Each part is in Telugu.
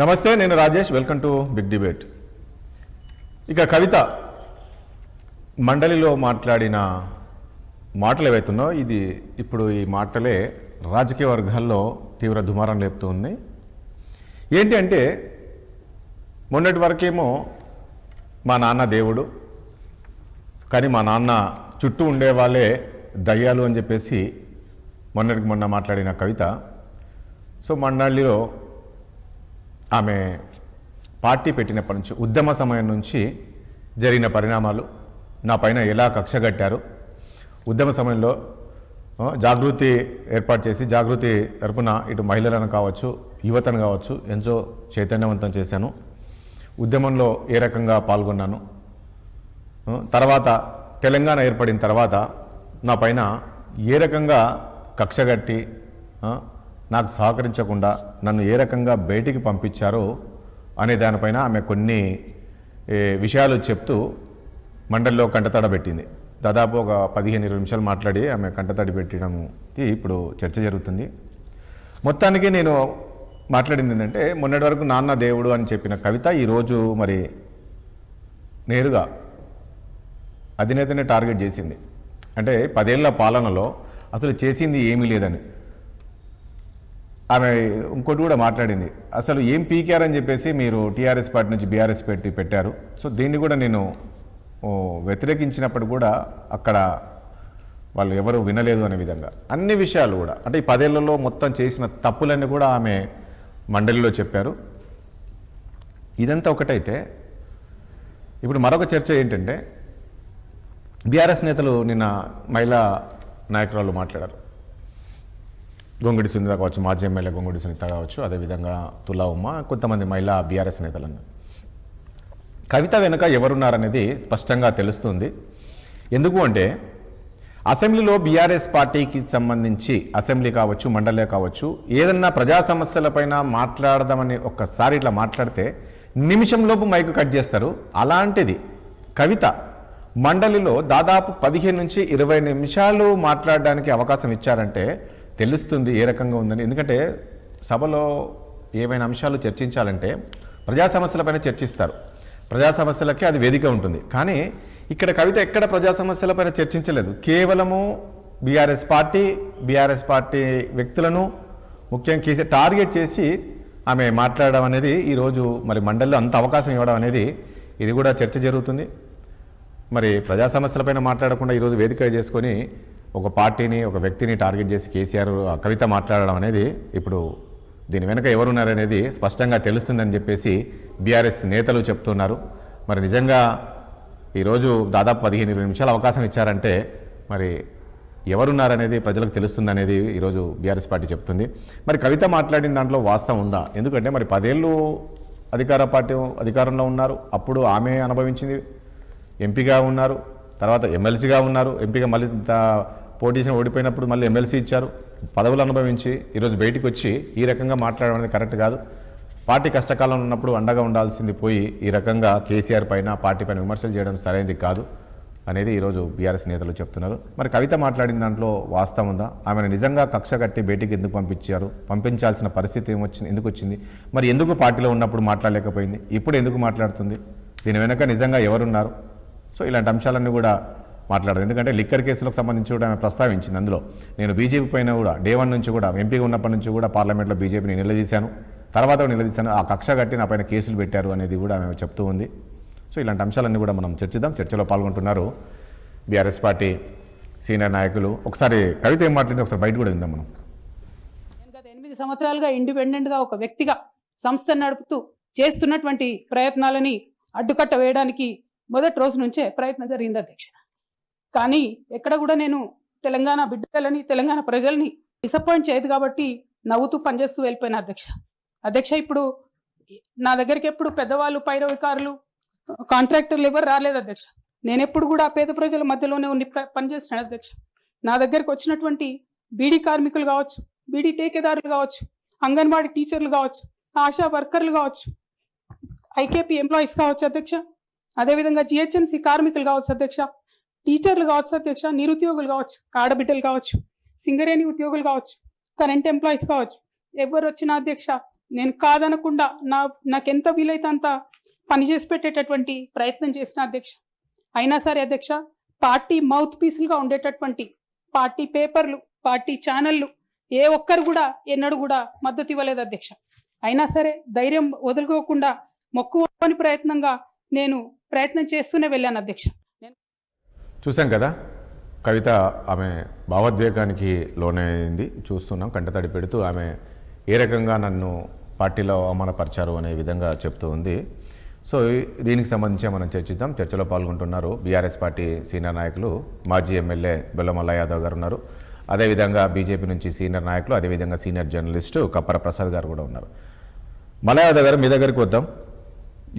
నమస్తే, నేను Rajesh. Welcome to big debate. ఇక కవిత మండలిలో మాట్లాడిన మాటలు ఏవైతున్నాయో ఇప్పుడు ఈ మాటలే రాజకీయ వర్గాల్లో తీవ్ర దుమారం లేపుతూ ఉన్నాయి. ఏంటి అంటే, మొన్నటి వరకేమో మా నాన్న దేవుడు, కానీ మా నాన్న చుట్టూ ఉండే వాళ్ళే దయ్యాలు అని చెప్పేసి మొన్నటికి మొన్న మాట్లాడిన కవిత. సో మండలిలో ఆమె పార్టీ పెట్టినప్పటి నుంచి, ఉద్యమ సమయం నుంచి జరిగిన పరిణామాలు, నా పైన ఎలా కక్షగట్టారు, ఉద్యమ సమయంలో జాగృతి ఏర్పాటు చేసి జాగృతి తరపున ఇటు మహిళలను కావచ్చు, యువతను కావచ్చు ఎంతో చైతన్యవంతం చేశాను, ఉద్యమంలో ఏ రకంగా పాల్గొన్నాను, తర్వాత తెలంగాణ ఏర్పడిన తర్వాత నా పైన ఏ రకంగా కక్షగట్టి నాకు సహకరించకుండా నన్ను ఏ రకంగా బయటికి పంపించారో అనే దానిపైన ఆమె కొన్ని విషయాలు చెప్తూ మండలిలో కంటతడ పెట్టింది. దాదాపు ఒక 15-20 నిమిషాలు మాట్లాడి ఆమె కంటతడి పెట్టడంకి ఇప్పుడు చర్చ జరుగుతుంది. మొత్తానికి నేను మాట్లాడింది ఏంటంటే, మొన్నటి వరకు నాన్న దేవుడు అని చెప్పిన కవిత ఈరోజు మరి నేరుగా అధినేతనే టార్గెట్ చేసింది. అంటే 10 ఏళ్ల పాలనలో అసలు చేసింది ఏమీ లేదని ఆమె ఇంకోటి కూడా మాట్లాడింది. అసలు ఏం పీకారని చెప్పేసి మీరు టీఆర్ఎస్ పార్టీ నుంచి బీఆర్ఎస్ పెట్టారు. సో దీన్ని కూడా నేను వ్యతిరేకించినప్పుడు కూడా అక్కడ వాళ్ళు ఎవరు వినలేదు అనే విధంగా అన్ని విషయాలు కూడా, అంటే ఈ 10 ఏళ్లలో మొత్తం చేసిన తప్పులన్నీ కూడా ఆమె మండలిలో చెప్పారు. ఇదంతా ఒకటైతే, ఇప్పుడు మరొక చర్చ ఏంటంటే, బీఆర్ఎస్ నేతలు నిన్న మహిళా నాయకురాలు మాట్లాడారు. గొంగుడి సునీత కావచ్చు, మాజీ ఎమ్మెల్యే గొంగుడి సునీత కావచ్చు, అదేవిధంగా తులా ఉమ్మ, కొంతమంది మహిళా బీఆర్ఎస్ నేతలను. కవిత వెనుక ఎవరున్నారనేది స్పష్టంగా తెలుస్తుంది. ఎందుకు అంటే, అసెంబ్లీలో బీఆర్ఎస్ పార్టీకి సంబంధించి అసెంబ్లీ కావచ్చు, మండలే కావచ్చు, ఏదన్నా ప్రజా సమస్యలపైన మాట్లాడదామని ఒక్కసారి ఇట్లా మాట్లాడితే నిమిషంలోపు మైకు కట్ చేస్తారు. అలాంటిది కవిత మండలిలో దాదాపు 15 నుంచి 20 నిమిషాలు మాట్లాడడానికి అవకాశం ఇచ్చారంటే తెలుస్తుంది ఏ రకంగా ఉందని. ఎందుకంటే సభలో ఏవైనా అంశాలు చర్చించాలంటే ప్రజా సమస్యలపైన చర్చిస్తారు, ప్రజా సమస్యలకే అది వేదిక ఉంటుంది. కానీ ఇక్కడ కవిత ఎక్కడ ప్రజా సమస్యలపైన చర్చించలేదు. కేవలము బీఆర్ఎస్ పార్టీ వ్యక్తులను, ముఖ్యంగా కేసీఆర్ టార్గెట్ చేసి ఆమె మాట్లాడడం అనేది ఈరోజు మరి మండలిలో అంత అవకాశం ఇవ్వడం అనేది ఇది కూడా చర్చ జరుగుతుంది. మరి ప్రజా సమస్యలపైన మాట్లాడకుండా ఈరోజు వేదిక చేసుకొని ఒక పార్టీని, ఒక వ్యక్తిని టార్గెట్ చేసి కేసీఆర్ కవిత మాట్లాడడం అనేది ఇప్పుడు దీని వెనుక ఎవరున్నారనేది స్పష్టంగా తెలుస్తుందని చెప్పేసి బీఆర్ఎస్ నేతలు చెప్తున్నారు. మరి నిజంగా ఈరోజు దాదాపు 15-20 నిమిషాలు అవకాశం ఇచ్చారంటే మరి ఎవరున్నారనేది ప్రజలకు తెలుస్తుందనేది ఈరోజు బీఆర్ఎస్ పార్టీ చెప్తుంది. మరి కవిత మాట్లాడిన దాంట్లో వాస్తవం ఉందా? ఎందుకంటే మరి 10 ఏళ్ళు అధికారంలో ఉన్నారు. అప్పుడు ఆమె అనుభవించింది, ఎంపీగా ఉన్నారు, తర్వాత ఎమ్మెల్సీగా ఉన్నారు, ఎంపీగా మళ్ళీ పోటీ చేసిన ఓడిపోయినప్పుడు మళ్ళీ ఎమ్మెల్సీ ఇచ్చారు. పదవులు అనుభవించి ఈరోజు బయటికి వచ్చి ఈ రకంగా మాట్లాడడం అనేది కరెక్ట్ కాదు. పార్టీ కష్టకాలంలో ఉన్నప్పుడు అండగా ఉండాల్సింది పోయి ఈ రకంగా కేసీఆర్ పైన, పార్టీ పైన విమర్శలు చేయడం సరైనది కాదు అనేది ఈరోజు బీఆర్ఎస్ నేతలు చెప్తున్నారు. మరి కవిత మాట్లాడిన దాంట్లో వాస్తవం ఉందా? ఆమెను నిజంగా కక్ష కట్టి బయటికి ఎందుకు పంపించారు? పంపించాల్సిన పరిస్థితి ఎందుకు వచ్చింది? మరి ఎందుకు పార్టీలో ఉన్నప్పుడు మాట్లాడలేకపోయింది? ఇప్పుడు ఎందుకు మాట్లాడుతుంది? దీని వెనుక నిజంగా ఎవరున్నారు? సో ఇలాంటి అంశాలన్నీ కూడా మాట్లాడదు. ఎందుకంటే లిక్కర్ కేసులకు సంబంధించి కూడా ఆమె ప్రస్తావించింది. అందులో నేను బీజేపీ పైన కూడా డే 1 నుంచి కూడా, ఎంపీగా ఉన్నప్పటి నుంచి కూడా పార్లమెంట్లో బీజేపీని నిలదీశాను, తర్వాత నిలదీశాను, ఆ కక్ష కట్టి నా పైన కేసులు పెట్టారు అనేది కూడా ఆమె చెప్తూ ఉంది. సో ఇలాంటి అంశాలన్నీ కూడా మనం చర్చిద్దాం. చర్చలో పాల్గొంటున్నారు బీఆర్ఎస్ పార్టీ సీనియర్ నాయకులు. ఒకసారి కవిత ఏం మాట్లాడింది ఒకసారి బయట కూడా విందాం మనం. గత 8 సంవత్సరాలుగా ఇండిపెండెంట్గా ఒక వ్యక్తిగా సంస్థ నడుపుతూ చేస్తున్నటువంటి ప్రయత్నాలని అడ్డుకట్ట వేయడానికి మొదటి రోజు నుంచే ప్రయత్నం జరిగింది అధ్యక్ష. కానీ ఎక్కడ కూడా నేను తెలంగాణ బిడ్డలని, తెలంగాణ ప్రజల్ని డిసప్పాయింట్ చేయదు కాబట్టి నవ్వుతూ పనిచేస్తూ వెళ్ళిపోయిన అధ్యక్ష. ఇప్పుడు నా దగ్గరికి ఎప్పుడు పెద్దవాళ్ళు, పైరవికారులు, కాంట్రాక్టర్లు ఎవరు రాలేదు అధ్యక్ష. నేను ఎప్పుడు కూడా పేద ప్రజల మధ్యలోనే ఉండి పనిచేస్తున్నాను అధ్యక్ష. నా దగ్గరికి వచ్చినటువంటి బీడీ కార్మికులు కావచ్చు, బీడీ టేకేదారులు కావచ్చు, అంగన్వాడీ టీచర్లు కావచ్చు, ఆశా వర్కర్లు కావచ్చు, ఐకేపీ ఎంప్లాయీస్ కావచ్చు అధ్యక్ష, అదేవిధంగా జిహెచ్ఎంసీ కార్మికులు కావచ్చు అధ్యక్ష, టీచర్లు కావచ్చు అధ్యక్ష, నిరుద్యోగులు కావచ్చు, ఆడబిడ్డలు కావచ్చు, సింగరేణి ఉద్యోగులు కావచ్చు, కరెంట్ ఎంప్లాయీస్ కావచ్చు, ఎవరు వచ్చినా అధ్యక్ష నేను కాదనకుండా నాకెంత వీలైతే అంత పని చేసి పెట్టేటటువంటి ప్రయత్నం చేసిన అధ్యక్ష. అయినా సరే అధ్యక్ష, పార్టీ మౌత్ పీసులుగా ఉండేటటువంటి పార్టీ పేపర్లు, పార్టీ ఛానళ్ళు ఏ ఒక్కరు కూడా ఎన్నడూ కూడా మద్దతు ఇవ్వలేదు అధ్యక్ష. అయినా సరే ధైర్యం వదులుకోకుండా మొక్కువని ప్రయత్నంగా నేను ప్రయత్నం చేస్తూనే వెళ్ళాను అధ్యక్ష. చూసాం కదా కవిత, ఆమె భావోద్వేగానికి లోనైంది. చూస్తున్నాం కంటతడి పెడుతూ ఆమె ఏ రకంగా నన్ను పార్టీలో అవమానపరిచారు అనే విధంగా చెప్తూ ఉంది. సో దీనికి సంబంధించి మనం చర్చిద్దాం. చర్చలో పాల్గొంటున్నారు బీఆర్ఎస్ పార్టీ సీనియర్ నాయకులు, మాజీ ఎమ్మెల్యే బెల్లం మల్లయ్య యాదవ్ గారు ఉన్నారు. అదేవిధంగా బీజేపీ నుంచి సీనియర్ నాయకులు, అదేవిధంగా సీనియర్ జర్నలిస్టు కప్పర ప్రసాద్ గారు కూడా ఉన్నారు. మల్లయ్య యాదవ్ గారు, మీ దగ్గరికి వద్దాం.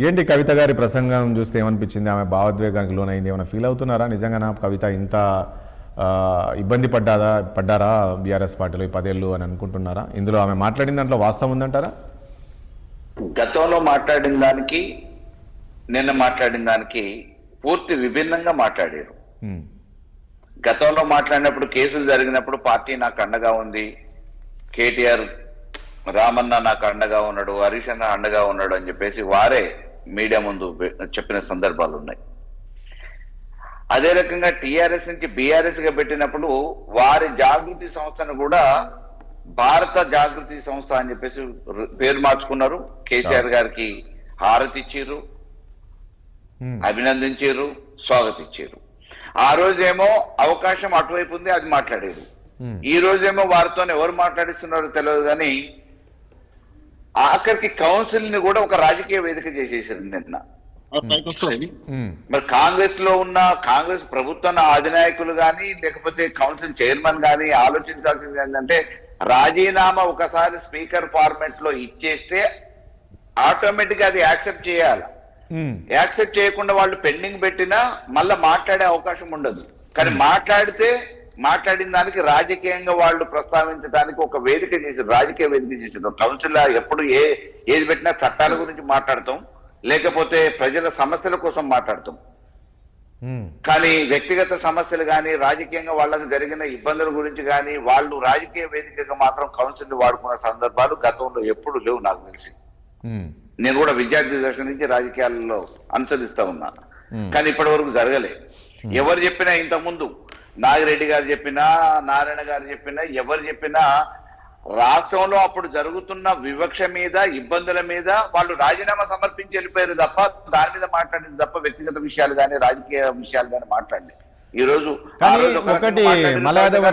ఏంటి కవిత గారి ప్రసంగం చూస్తే ఏమనిపించింది? ఆమె భావోద్వేగానికి లోనైంది, ఏమైనా ఫీల్ అవుతున్నారా? నిజంగా నా కవిత ఇంత ఇబ్బంది పడ్డారా బీఆర్ఎస్ పార్టీలో ఈ 10 ఏళ్ళు అని అనుకుంటున్నారా? ఇందులో ఆమె మాట్లాడిన దాంట్లో వాస్తవం ఉందంటారా? గతంలో మాట్లాడిన దానికి నిన్న మాట్లాడిన దానికి పూర్తి విభిన్నంగా మాట్లాడారు. గతంలో మాట్లాడినప్పుడు కేసులు జరిగినప్పుడు పార్టీ నాకు అండగా ఉంది, కేటీఆర్ రామన్న నాకు అండగా ఉన్నాడు, హరీష్ అన్న అండగా ఉన్నాడు అని చెప్పేసి వారే మీడియా ముందు చెప్పిన సందర్భాలు ఉన్నాయి. అదే రకంగా టిఆర్ఎస్ నుంచి బీఆర్ఎస్ గా పెట్టినప్పుడు వారి జాగృతి సంస్థను కూడా భారత జాగృతి సంస్థ అని చెప్పేసి పేరు మార్చుకున్నారు. కేసీఆర్ గారికి హారతి ఇచ్చారు, అభినందించారు, స్వాగతించారు. ఆ రోజేమో అవకాశం అటువైపు ఉంది, అది మాట్లాడారు. ఈ రోజేమో వారితో ఎవరు మాట్లాడిస్తున్నారో తెలియదు, కానీ ఆఖరికి కౌన్సిల్ ని కూడా ఒక రాజకీయ వేదిక చేసేసారు నిన్న. మరి కాంగ్రెస్ లో ఉన్న కాంగ్రెస్ ప్రభుత్వ అధినాయకులు కానీ లేకపోతే కౌన్సిల్ చైర్మన్ కానీ ఆలోచించాల్సింది ఏంటంటే, రాజీనామా ఒకసారి స్పీకర్ ఫార్మాట్ లో ఇచ్చేస్తే ఆటోమేటిక్ గా అది యాక్సెప్ట్ చేయాలి. యాక్సెప్ట్ చేయకుండా వాళ్ళు పెండింగ్ పెట్టినా మళ్ళీ మాట్లాడే అవకాశం ఉండదు. కానీ మాట్లాడిన దానికి రాజకీయంగా వాళ్ళు ప్రస్తావించడానికి ఒక వేదిక చేశారు, రాజకీయ వేదిక చేశారు. కౌన్సిల్ ఎప్పుడు ఏది పెట్టినా చట్టాల గురించి మాట్లాడతాం, లేకపోతే ప్రజల సమస్యల కోసం మాట్లాడతాం. కానీ వ్యక్తిగత సమస్యలు కానీ రాజకీయంగా వాళ్ళకి జరిగిన ఇబ్బందుల గురించి కానీ వాళ్ళు రాజకీయ వేదికగా మాత్రం కౌన్సిల్ వాడుకున్న సందర్భాలు గతంలో ఎప్పుడు లేవు నాకు తెలిసి. నేను కూడా విద్యార్థి దశ నుంచి రాజకీయాలలో అనుసరిస్తా ఉన్నా, కానీ ఇప్పటి వరకు జరగలే. ఎవరు చెప్పినా ఇంతకుముందు నాగిరెడ్డి గారు చెప్పినా, నారాయణ గారు చెప్పినా, ఎవరు చెప్పినా రాష్ట్రంలో అప్పుడు జరుగుతున్న వివక్ష మీద, ఇబ్బందుల మీద వాళ్ళు రాజీనామా సమర్పించి వెళ్ళిపోయారు తప్ప దాని మీద మాట్లాడింది తప్ప వ్యక్తిగత విషయాలు కానీ రాజకీయ విషయాలు కానీ మాట్లాడలేదు. ఈ రోజు ఒకటి మలయాదవ్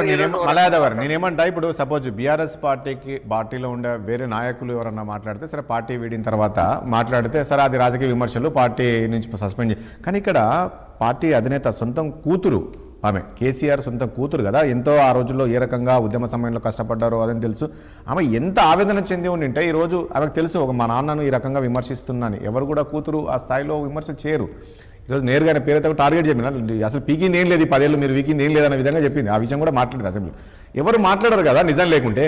గారు నేనేమంటా, ఇప్పుడు సపోజ్ బీఆర్ఎస్ పార్టీలో ఉండే వేరే నాయకులు ఎవరన్నా మాట్లాడితే సరే, పార్టీ వీడిన తర్వాత మాట్లాడితే సరే అది రాజకీయ విమర్శలు, పార్టీ నుంచి సస్పెండ్. కానీ ఇక్కడ పార్టీ అధినేత సొంతం కూతురు, ఆమె కేసీఆర్ సొంత కూతురు కదా, ఎంతో ఆ రోజుల్లో ఏ రకంగా ఉద్యమ సమయంలో కష్టపడ్డారో అదని తెలుసు. ఆమె ఎంత ఆవేదన చెంది ఉండింటే ఈరోజు ఆమెకు తెలుసు మా నాన్నను ఈ రకంగా విమర్శిస్తున్నాను. ఎవరు కూడా కూతురు ఆ స్థాయిలో విమర్శలు చేయరు. ఈరోజు నేరుగానే పేరుతో టార్గెట్ చెప్పిన, అసలు పీకింది ఏం లేదు, 10 ఏళ్ళు మీరు వీకింది ఏం లేదన్న విధంగా చెప్పింది. ఆ విషయం కూడా మాట్లాడింది అసెంబ్లీ. ఎవరు మాట్లాడరు కదా నిజం లేకుంటే.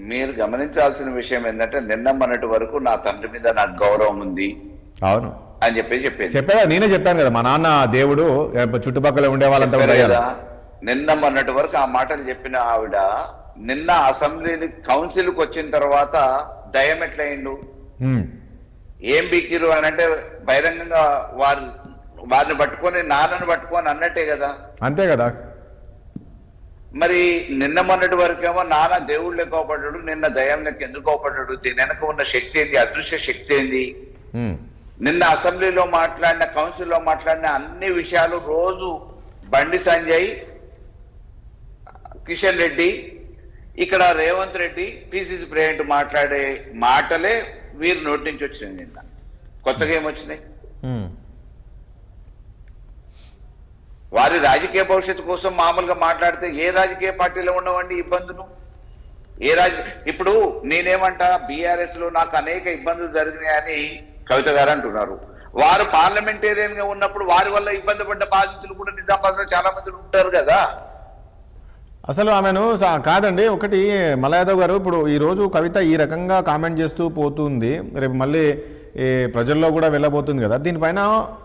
మీరు గమనించాల్సిన విషయం ఏంటంటే, నిన్న మొన్నటి వరకు నా తండ్రి మీద నాకు గౌరవం ఉంది, అవును అని చెప్పేదా? నేనే చెప్పాను కదా, మా నాన్న దేవుడు, చుట్టుపక్కల ఉండే వాళ్ళంతా. నిన్న మొన్నటి వరకు ఆ మాటలు చెప్పిన ఆవిడ నిన్న అసెంబ్లీ కౌన్సిల్కి వచ్చిన తర్వాత దయం ఎట్లయిండు, ఏం బీకిరు అని అంటే బహిరంగంగా వారిని పట్టుకొని నాన్నను పట్టుకొని అన్నట్టే కదా. అంతే కదా. మరి నిన్న మొన్నటి వరకేమో నాన్న దేవుడు లెక్క అవపడ్డాడు, నిన్న దయం లెక్క ఎందుకు అవపడ్డాడు? దీని వెనక ఉన్న శక్తి ఏంటి, అదృశ్య శక్తి ఏంది? నిన్న అసెంబ్లీలో మాట్లాడిన, కౌన్సిల్లో మాట్లాడిన అన్ని విషయాలు రోజు బండి సంజయ్, కిషన్ రెడ్డి, ఇక్కడ రేవంత్ రెడ్డి పిసిసి ప్రెసిడెంట్ మాట్లాడే మాటలే వీరు నోటి నుంచి వచ్చినాయి. నిన్న కొత్తగా ఏమొచ్చినాయి? వారి రాజకీయ భవిష్యత్తు కోసం మామూలుగా మాట్లాడితే ఏ రాజకీయ పార్టీలో ఉండవండి ఇబ్బందులు? ఇప్పుడు నేనేమంటా, బీఆర్ఎస్ లో నాకు అనేక ఇబ్బందులు జరిగినాయని కవిత గారు అంటున్నారు. వారు పార్లమెంటేరియన్ గా ఉన్నప్పుడు వారి వల్ల ఇబ్బంది పడ్డ బాధితులు కూడా నిజామాబాద్ లో చాలా మంది ఉంటారు కదా. అసలు ఆమెను కాదండి, ఒకటి మలయాదవ్ గారు, ఇప్పుడు ఈరోజు కవిత ఈ రకంగా కామెంట్ చేస్తూ పోతుంది, రేపు మళ్ళీ ప్రజల్లో కూడా వెళ్ళబోతుంది కదా. దీనిపైన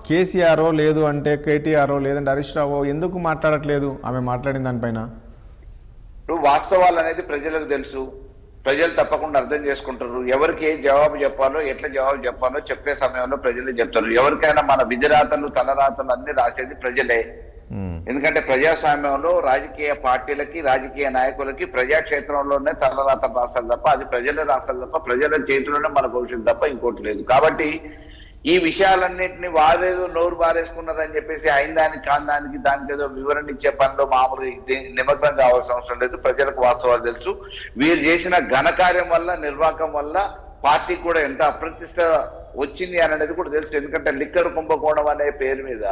కేసీఆర్ లేదు అంటే కేటీఆర్ లేదంటే హరీష్ రావు ఎందుకు మాట్లాడట్లేదు ఆమె మాట్లాడిన దానిపైన? ఇప్పుడు వాస్తవాలు అనేది ప్రజలకు తెలుసు, ప్రజలు తప్పకుండా అర్థం చేసుకుంటారు. ఎవరికి ఏ జవాబు చెప్పాలో, ఎట్లా జవాబు చెప్పాలో చెప్పే సమయంలో ప్రజలే చెప్తారు. ఎవరికైనా మన విధిరాతలు తలరాతలు అన్ని రాసేది ప్రజలే. ఎందుకంటే ప్రజాస్వామ్యంలో రాజకీయ పార్టీలకి, రాజకీయ నాయకులకి ప్రజాక్షేత్రంలోనే తలరాతలు రాస్తారు తప్ప, అది ప్రజలే రాస్తారు తప్ప, ప్రజల చేతిలోనే మన భవిష్యత్తు తప్ప ఇంకోటి లేదు. కాబట్టి ఈ విషయాలన్నింటినీ వారేదో నోరు బారేసుకున్నారని చెప్పేసి అయిన దానికి కాని దానికి దానికి ఏదో వివరణ ఇచ్చే పనిలో మామూలుగా నిమగ్నం కావాల్సిన అవసరం లేదు. ప్రజలకు వాస్తవాలు తెలుసు. వీరు చేసిన ఘనకార్యం వల్ల, నిర్వాహకం వల్ల పార్టీ కూడా ఎంత అప్రతిష్ట వచ్చింది అనేది కూడా తెలుసు. ఎందుకంటే లిక్కర్ కుంభకోణం అనే పేరు మీద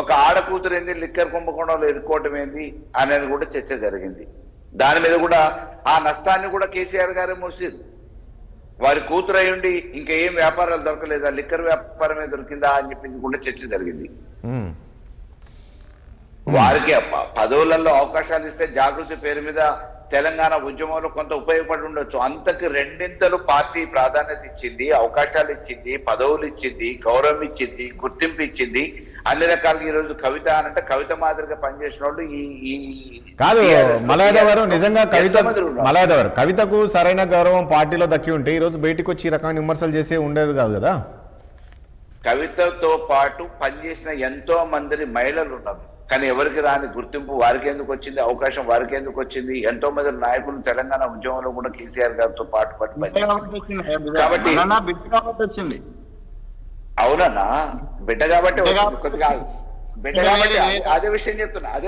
ఒక ఆడకూతురు ఏంది, లిక్కర్ కుంభకోణంలో ఇరుక్కోవటం ఏంది అనేది కూడా చర్చ జరిగింది. దాని మీద కూడా ఆ నష్టాన్ని కూడా కేసీఆర్ గారే మోసారు. వారి కూతురు అయ్యుండి ఇంకా ఏం వ్యాపారాలు దొరకలేదా, లిక్కర్ వ్యాపారమే దొరికిందా అని చెప్పి కూడా చర్చ జరిగింది. వారికి పదవులలో అవకాశాలు ఇస్తే జాగృతి పేరు మీద తెలంగాణ ఉద్యమంలో కొంత ఉపయోగపడి ఉండొచ్చు. అంతకు రెండింతలు పార్టీ ప్రాధాన్యత ఇచ్చింది, అవకాశాలు ఇచ్చింది, పదవులు ఇచ్చింది, గౌరవం ఇచ్చింది, గుర్తింపు ఇచ్చింది, అన్ని రకాలుగా. ఈ రోజు కవిత అనంటే కవిత మాదిరిగా పనిచేసిన వాళ్ళు ఈ కాదు మలయాదవారు నిజంగా మలయాదవారు కవితకు సరైన గౌరవం పార్టీలో దక్కి ఉంటే ఈ రోజు బయటకు వచ్చి ఈ రకమైన విమర్శలు చేసే ఉండేది కాదు కదా. కవితతో పాటు పనిచేసిన ఎంతో మంది మహిళలు ఉన్నారు, కానీ ఎవరికి రాని గుర్తింపు వారికి ఎందుకు వచ్చింది, అవకాశం వారికి ఎందుకు వచ్చింది. ఎంతో మంది నాయకులు తెలంగాణ ఉద్యమంలో కూడా కేసీఆర్ గారితో పాటు కాబట్టి వచ్చింది. అవునన్నా, బిడ్డ కాబట్టి కొద్దిగా బిడ్డ కాబట్టి అదే విషయం చెప్తున్నా. అదే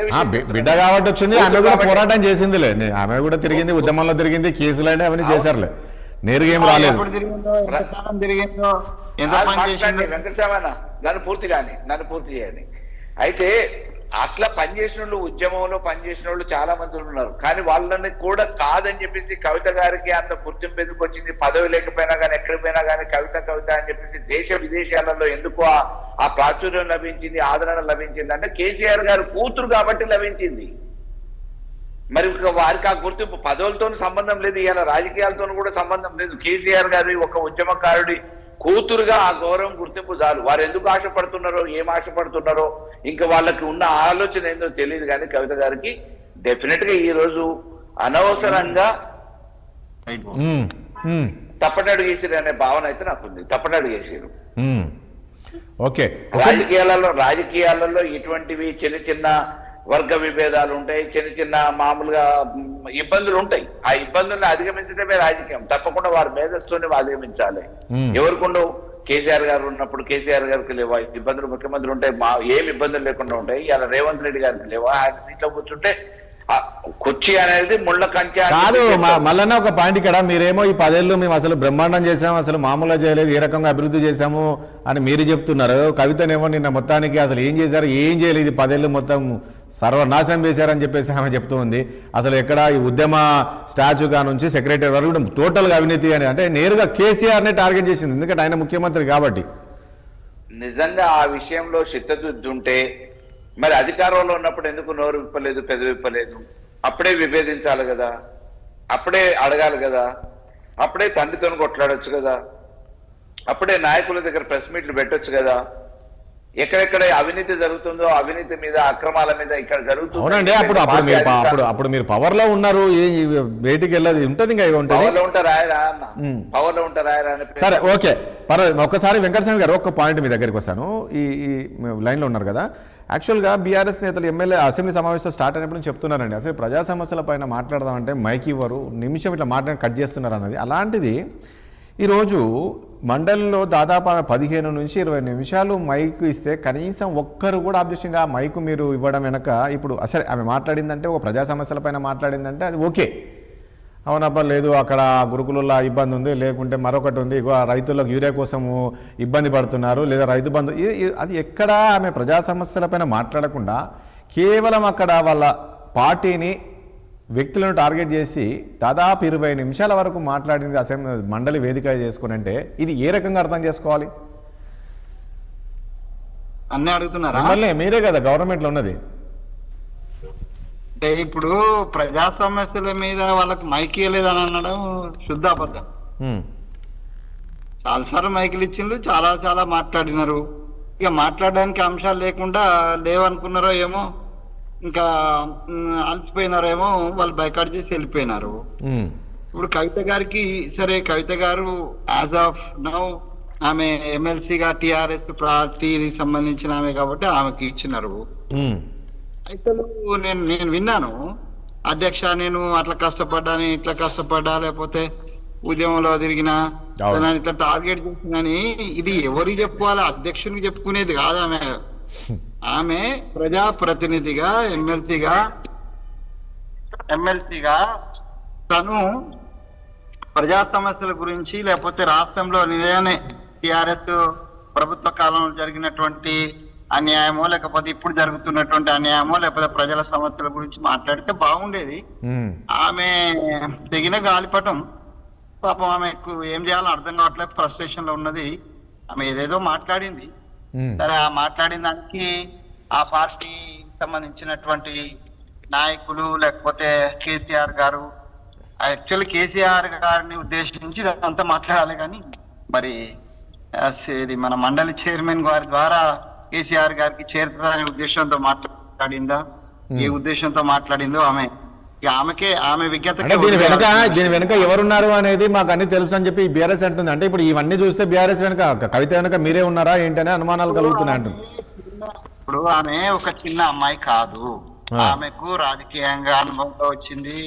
బిడ్డ కాబట్టి వచ్చింది. ఆమె కూడా పోరాటం చేసిందిలే, ఆమె కూడా తిరిగింది, ఉద్యమంలో తిరిగింది, కేసులైనా అవన్నీ చేశారులే, నేరుగా ఏం రాలేదు. వెంకటరామన్న నన్ను పూర్తి చేయండి. అయితే అట్లా పనిచేసిన వాళ్ళు, ఉద్యమంలో పనిచేసిన వాళ్ళు చాలా మంది ఉన్నారు. కానీ వాళ్ళని కూడా కాదని చెప్పేసి కవిత గారికి అంత గుర్తింపు ఎందుకు వచ్చింది, పదవి లేకపోయినా కానీ ఎక్కడికి పోయినా కానీ కవిత కవిత అని చెప్పేసి దేశ విదేశాలలో ఎందుకు ఆ ప్రాచుర్యం లభించింది, ఆదరణ లభించింది అంటే కేసీఆర్ గారు కూతురు కాబట్టి లభించింది. మరి వారికి ఆ గుర్తింపు పదవులతో సంబంధం లేదు, ఇలా రాజకీయాలతో కూడా సంబంధం లేదు. కేసీఆర్ గారి ఒక ఉద్యమకారుడి కూతురుగా ఆ గౌరవం, గుర్తింపు చాలు. వారు ఎందుకు ఆశపడుతున్నారో, ఏం ఆశపడుతున్నారో, ఇంకా వాళ్ళకి ఉన్న ఆలోచన ఏందో తెలియదు. కానీ కవిత గారికి డెఫినెట్ గా ఈ రోజు అనవసరంగా తప్పటడుగు వేసారు అనే భావన అయితే నాకుంది. తప్పటడుగు వేసారు. ఓకే, రాజకీయాలలో ఇటువంటివి చిన్న చిన్న వర్గ విభేదాలు ఉంటాయి, చిన్న చిన్న మామూలుగా ఇబ్బందులు ఉంటాయి. ఆ ఇబ్బందుల్ని అధిగమించడమే రాజకీయం. తప్పకుండా వారి మేధస్సులోనే అధిగమించాలి. ఎవరికుండవు, కేసీఆర్ గారు ఉన్నప్పుడు కేసీఆర్ గారికి లేవా ఇబ్బందులు, ముఖ్యమంత్రులు ఉంటాయి, ఏమి ఇబ్బందులు లేకుండా ఉంటాయి. ఇలా రేవంత్ రెడ్డి గారికి లేవా, ఆయన ఇంట్లో కూర్చుంటే కుర్చీ అనేది ముళ్ళ కంచె కాదు. మళ్ళీ ఒక పాయింట్ ఇక్కడ, మీరేమో ఈ 10 ఏళ్ళు మేము అసలు బ్రహ్మాండం చేసాము, అసలు మామూలుగా చేయలేదు, ఏ రకంగా అభివృద్ధి చేశాము అని మీరు చెప్తున్నారు. కవితనేమో నిన్న మొత్తానికి అసలు ఏం చేశారు, ఏం చేయలేదు, 10 ఏళ్ళు మొత్తం సర్వనాశనం చేశారని చెప్పేసి ఆమె చెప్తూ ఉంది. అసలు ఎక్కడ ఈ ఉద్యమ స్టాచ్యూగా నుంచి సెక్రటరీ వరకు టోటల్గా అవినీతి అని, అంటే నేరుగా కేసీఆర్నే టార్గెట్ చేసింది, ఎందుకంటే ఆయన ముఖ్యమంత్రి కాబట్టి. నిజంగా ఆ విషయంలో చిత్తశుద్ధి ఉంటే మరి అధికారంలో ఉన్నప్పుడు ఎందుకు నోరు విప్పలేదు, పెదవి విప్పలేదు? అప్పుడే విభేదించాలి కదా, అప్పుడే అడగాలి కదా, అప్పుడే తండ్రితో కొట్లాడొచ్చు కదా, అప్పుడే నాయకుల దగ్గర ప్రెస్ మీట్లు పెట్టొచ్చు కదా. ఎక్కడెక్కడ అవినీతి జరుగుతుందో అవినీతి మీద, అక్రమాల మీద ఇక్కడ జరుగుతుంది. అవునండి, అప్పుడు మీరు పవర్ లో ఉన్నారు, బయటికి వెళ్ళదు ఉంటుంది, ఇంకా పవర్ లో ఉంటారా అన్న, పవర్ లో ఉంటారా అని. సరే, ఓకే, పర్వాలేదు. ఒకసారి వెంకటస్వామి గారు ఒక పాయింట్ మీ దగ్గరికి వస్తాను. ఈ లైన్లో ఉన్నారు కదా. యాక్చువల్గా బీఆర్ఎస్ నేతలు ఎమ్మెల్యే అసెంబ్లీ సమావేశం స్టార్ట్ అయినప్పుడు చెప్తున్నారండి, అసలు ప్రజా సమస్యల పైన మాట్లాడదామంటే మైక్ ఇవ్వరు, నిమిషం ఇట్లా మాట్లాడి కట్ చేస్తున్నారు అన్నది. అలాంటిది ఈరోజు మండలిలో దాదాపు 15 నుంచి 20 నిమిషాలు మైక్ ఇస్తే కనీసం ఒక్కరు కూడా అబ్జెక్షన్గా మైకు మీరు ఇవ్వడం వెనక, ఇప్పుడు అసలు ఆమె మాట్లాడిందంటే ఒక ప్రజా సమస్యలపైన మాట్లాడిందంటే అది ఓకే, అవునబ్బా లేదు అక్కడ గురుకులలో ఇబ్బంది ఉంది, లేకుంటే మరొకటి ఉంది, రైతులకు యూరియా కోసము ఇబ్బంది పడుతున్నారు, లేదా రైతు బంధు, అది ఎక్కడా ఆమె ప్రజా సమస్యలపైన మాట్లాడకుండా కేవలం అక్కడ వాళ్ళ పార్టీని, వ్యక్తులను టార్గెట్ చేసి దాదాపు 20 నిమిషాల వరకు మాట్లాడింది అసెంబ్లీ మండలి వేదిక చేసుకుని, అంటే ఇది ఏ రకంగా అర్థం చేసుకోవాలి? అన్నీ అడుగుతున్నారా? మిమ్మల్ని, మీరే కదా గవర్నమెంట్లో ఉన్నది. అంటే ఇప్పుడు ప్రజా సమస్యల మీద వాళ్ళకి మైక్ ఇవ్వలేదని అనడం శుద్ధ అబద్ధం. చాలాసార్లు మైకులు ఇచ్చిండ్రు, చాలా మాట్లాడినారు. ఇక మాట్లాడడానికి అంశాలు లేకుండా లేవనుకున్నారో ఏమో, ఇంకా అలసిపోయినారేమో, వాళ్ళు బైకాట్ చేసి వెళ్ళిపోయినారు. ఇప్పుడు కవిత గారికి సరే, కవిత గారు యాజ్ ఆఫ్ నౌ ఆమె ఎమ్మెల్సీగా టిఆర్ఎస్ పార్టీకి సంబంధించిన ఆమె కాబట్టి ఆమెకి ఇచ్చినారు. ఉమ్, అయితే నేను విన్నాను, అధ్యక్ష నేను అట్లా కష్టపడ్డాను, ఇట్లా కష్టపడ్డా, లేకపోతే ఉద్యమంలో తిరిగినా, అవును. నన్ను ఇట్లా టార్గెట్ చేసినని. ఇది ఎవరికి చెప్పుకోవాలి? అధ్యక్షునికి చెప్పుకునేది కాదు. ఆమె ప్రజాప్రతినిధిగా ఎమ్మెల్సీగా తను ప్రజా సమస్యల గురించి, లేకపోతే రాష్ట్రంలో నిజానే టిఆర్ఎస్ ప్రభుత్వ కాలంలో జరిగినటువంటి అన్యాయమో, లేకపోతే ఇప్పుడు జరుగుతున్నటువంటి అన్యాయమో, లేకపోతే ప్రజల సమస్యల గురించి మాట్లాడితే బాగుండేది. ఉమ్, ఆమె తెగిన గాలిపటం. పాపం ఆమెకు ఏం చేయాలో అర్థం కావట్లేదు, ఫ్రస్ట్రేషన్ లో ఉన్నది. ఆమె ఏదేదో మాట్లాడింది. ఉమ్, సరే, ఆ మాట్లాడిన దానికి ఆ పార్టీ సంబంధించినటువంటి నాయకులు, లేకపోతే కేసీఆర్ గారు, యాక్చువల్లీ కేసీఆర్ గారిని ఉద్దేశించి అంతా మాట్లాడాలి. కానీ మరి ఇది మన మండలి చైర్మన్ గారి ద్వారా కేసీఆర్ గారికి చేరుతుందనే ఉద్దేశంతో మాట్లాడిందా, ఏ ఉద్దేశంతో మాట్లాడిందో ఆమె విజ్ఞత. అంటే దీని వెనుక ఎవరున్నారు అనేది మాకు అన్ని తెలుసు అని చెప్పి బీఆర్ఎస్ అంటుంది. అంటే ఇప్పుడు ఇవన్నీ చూస్తే బీఆర్ఎస్ వెనుక, కవిత వెనుక మీరే ఉన్నారా ఏంటనే అనుమానాలు కలుగుతున్నాయి అంటుంది. ఇప్పుడు ఆమె ఒక చిన్న అమ్మాయి కాదు. ఆమెకు రాజకీయంగా అనుభవంతో వచ్చింది.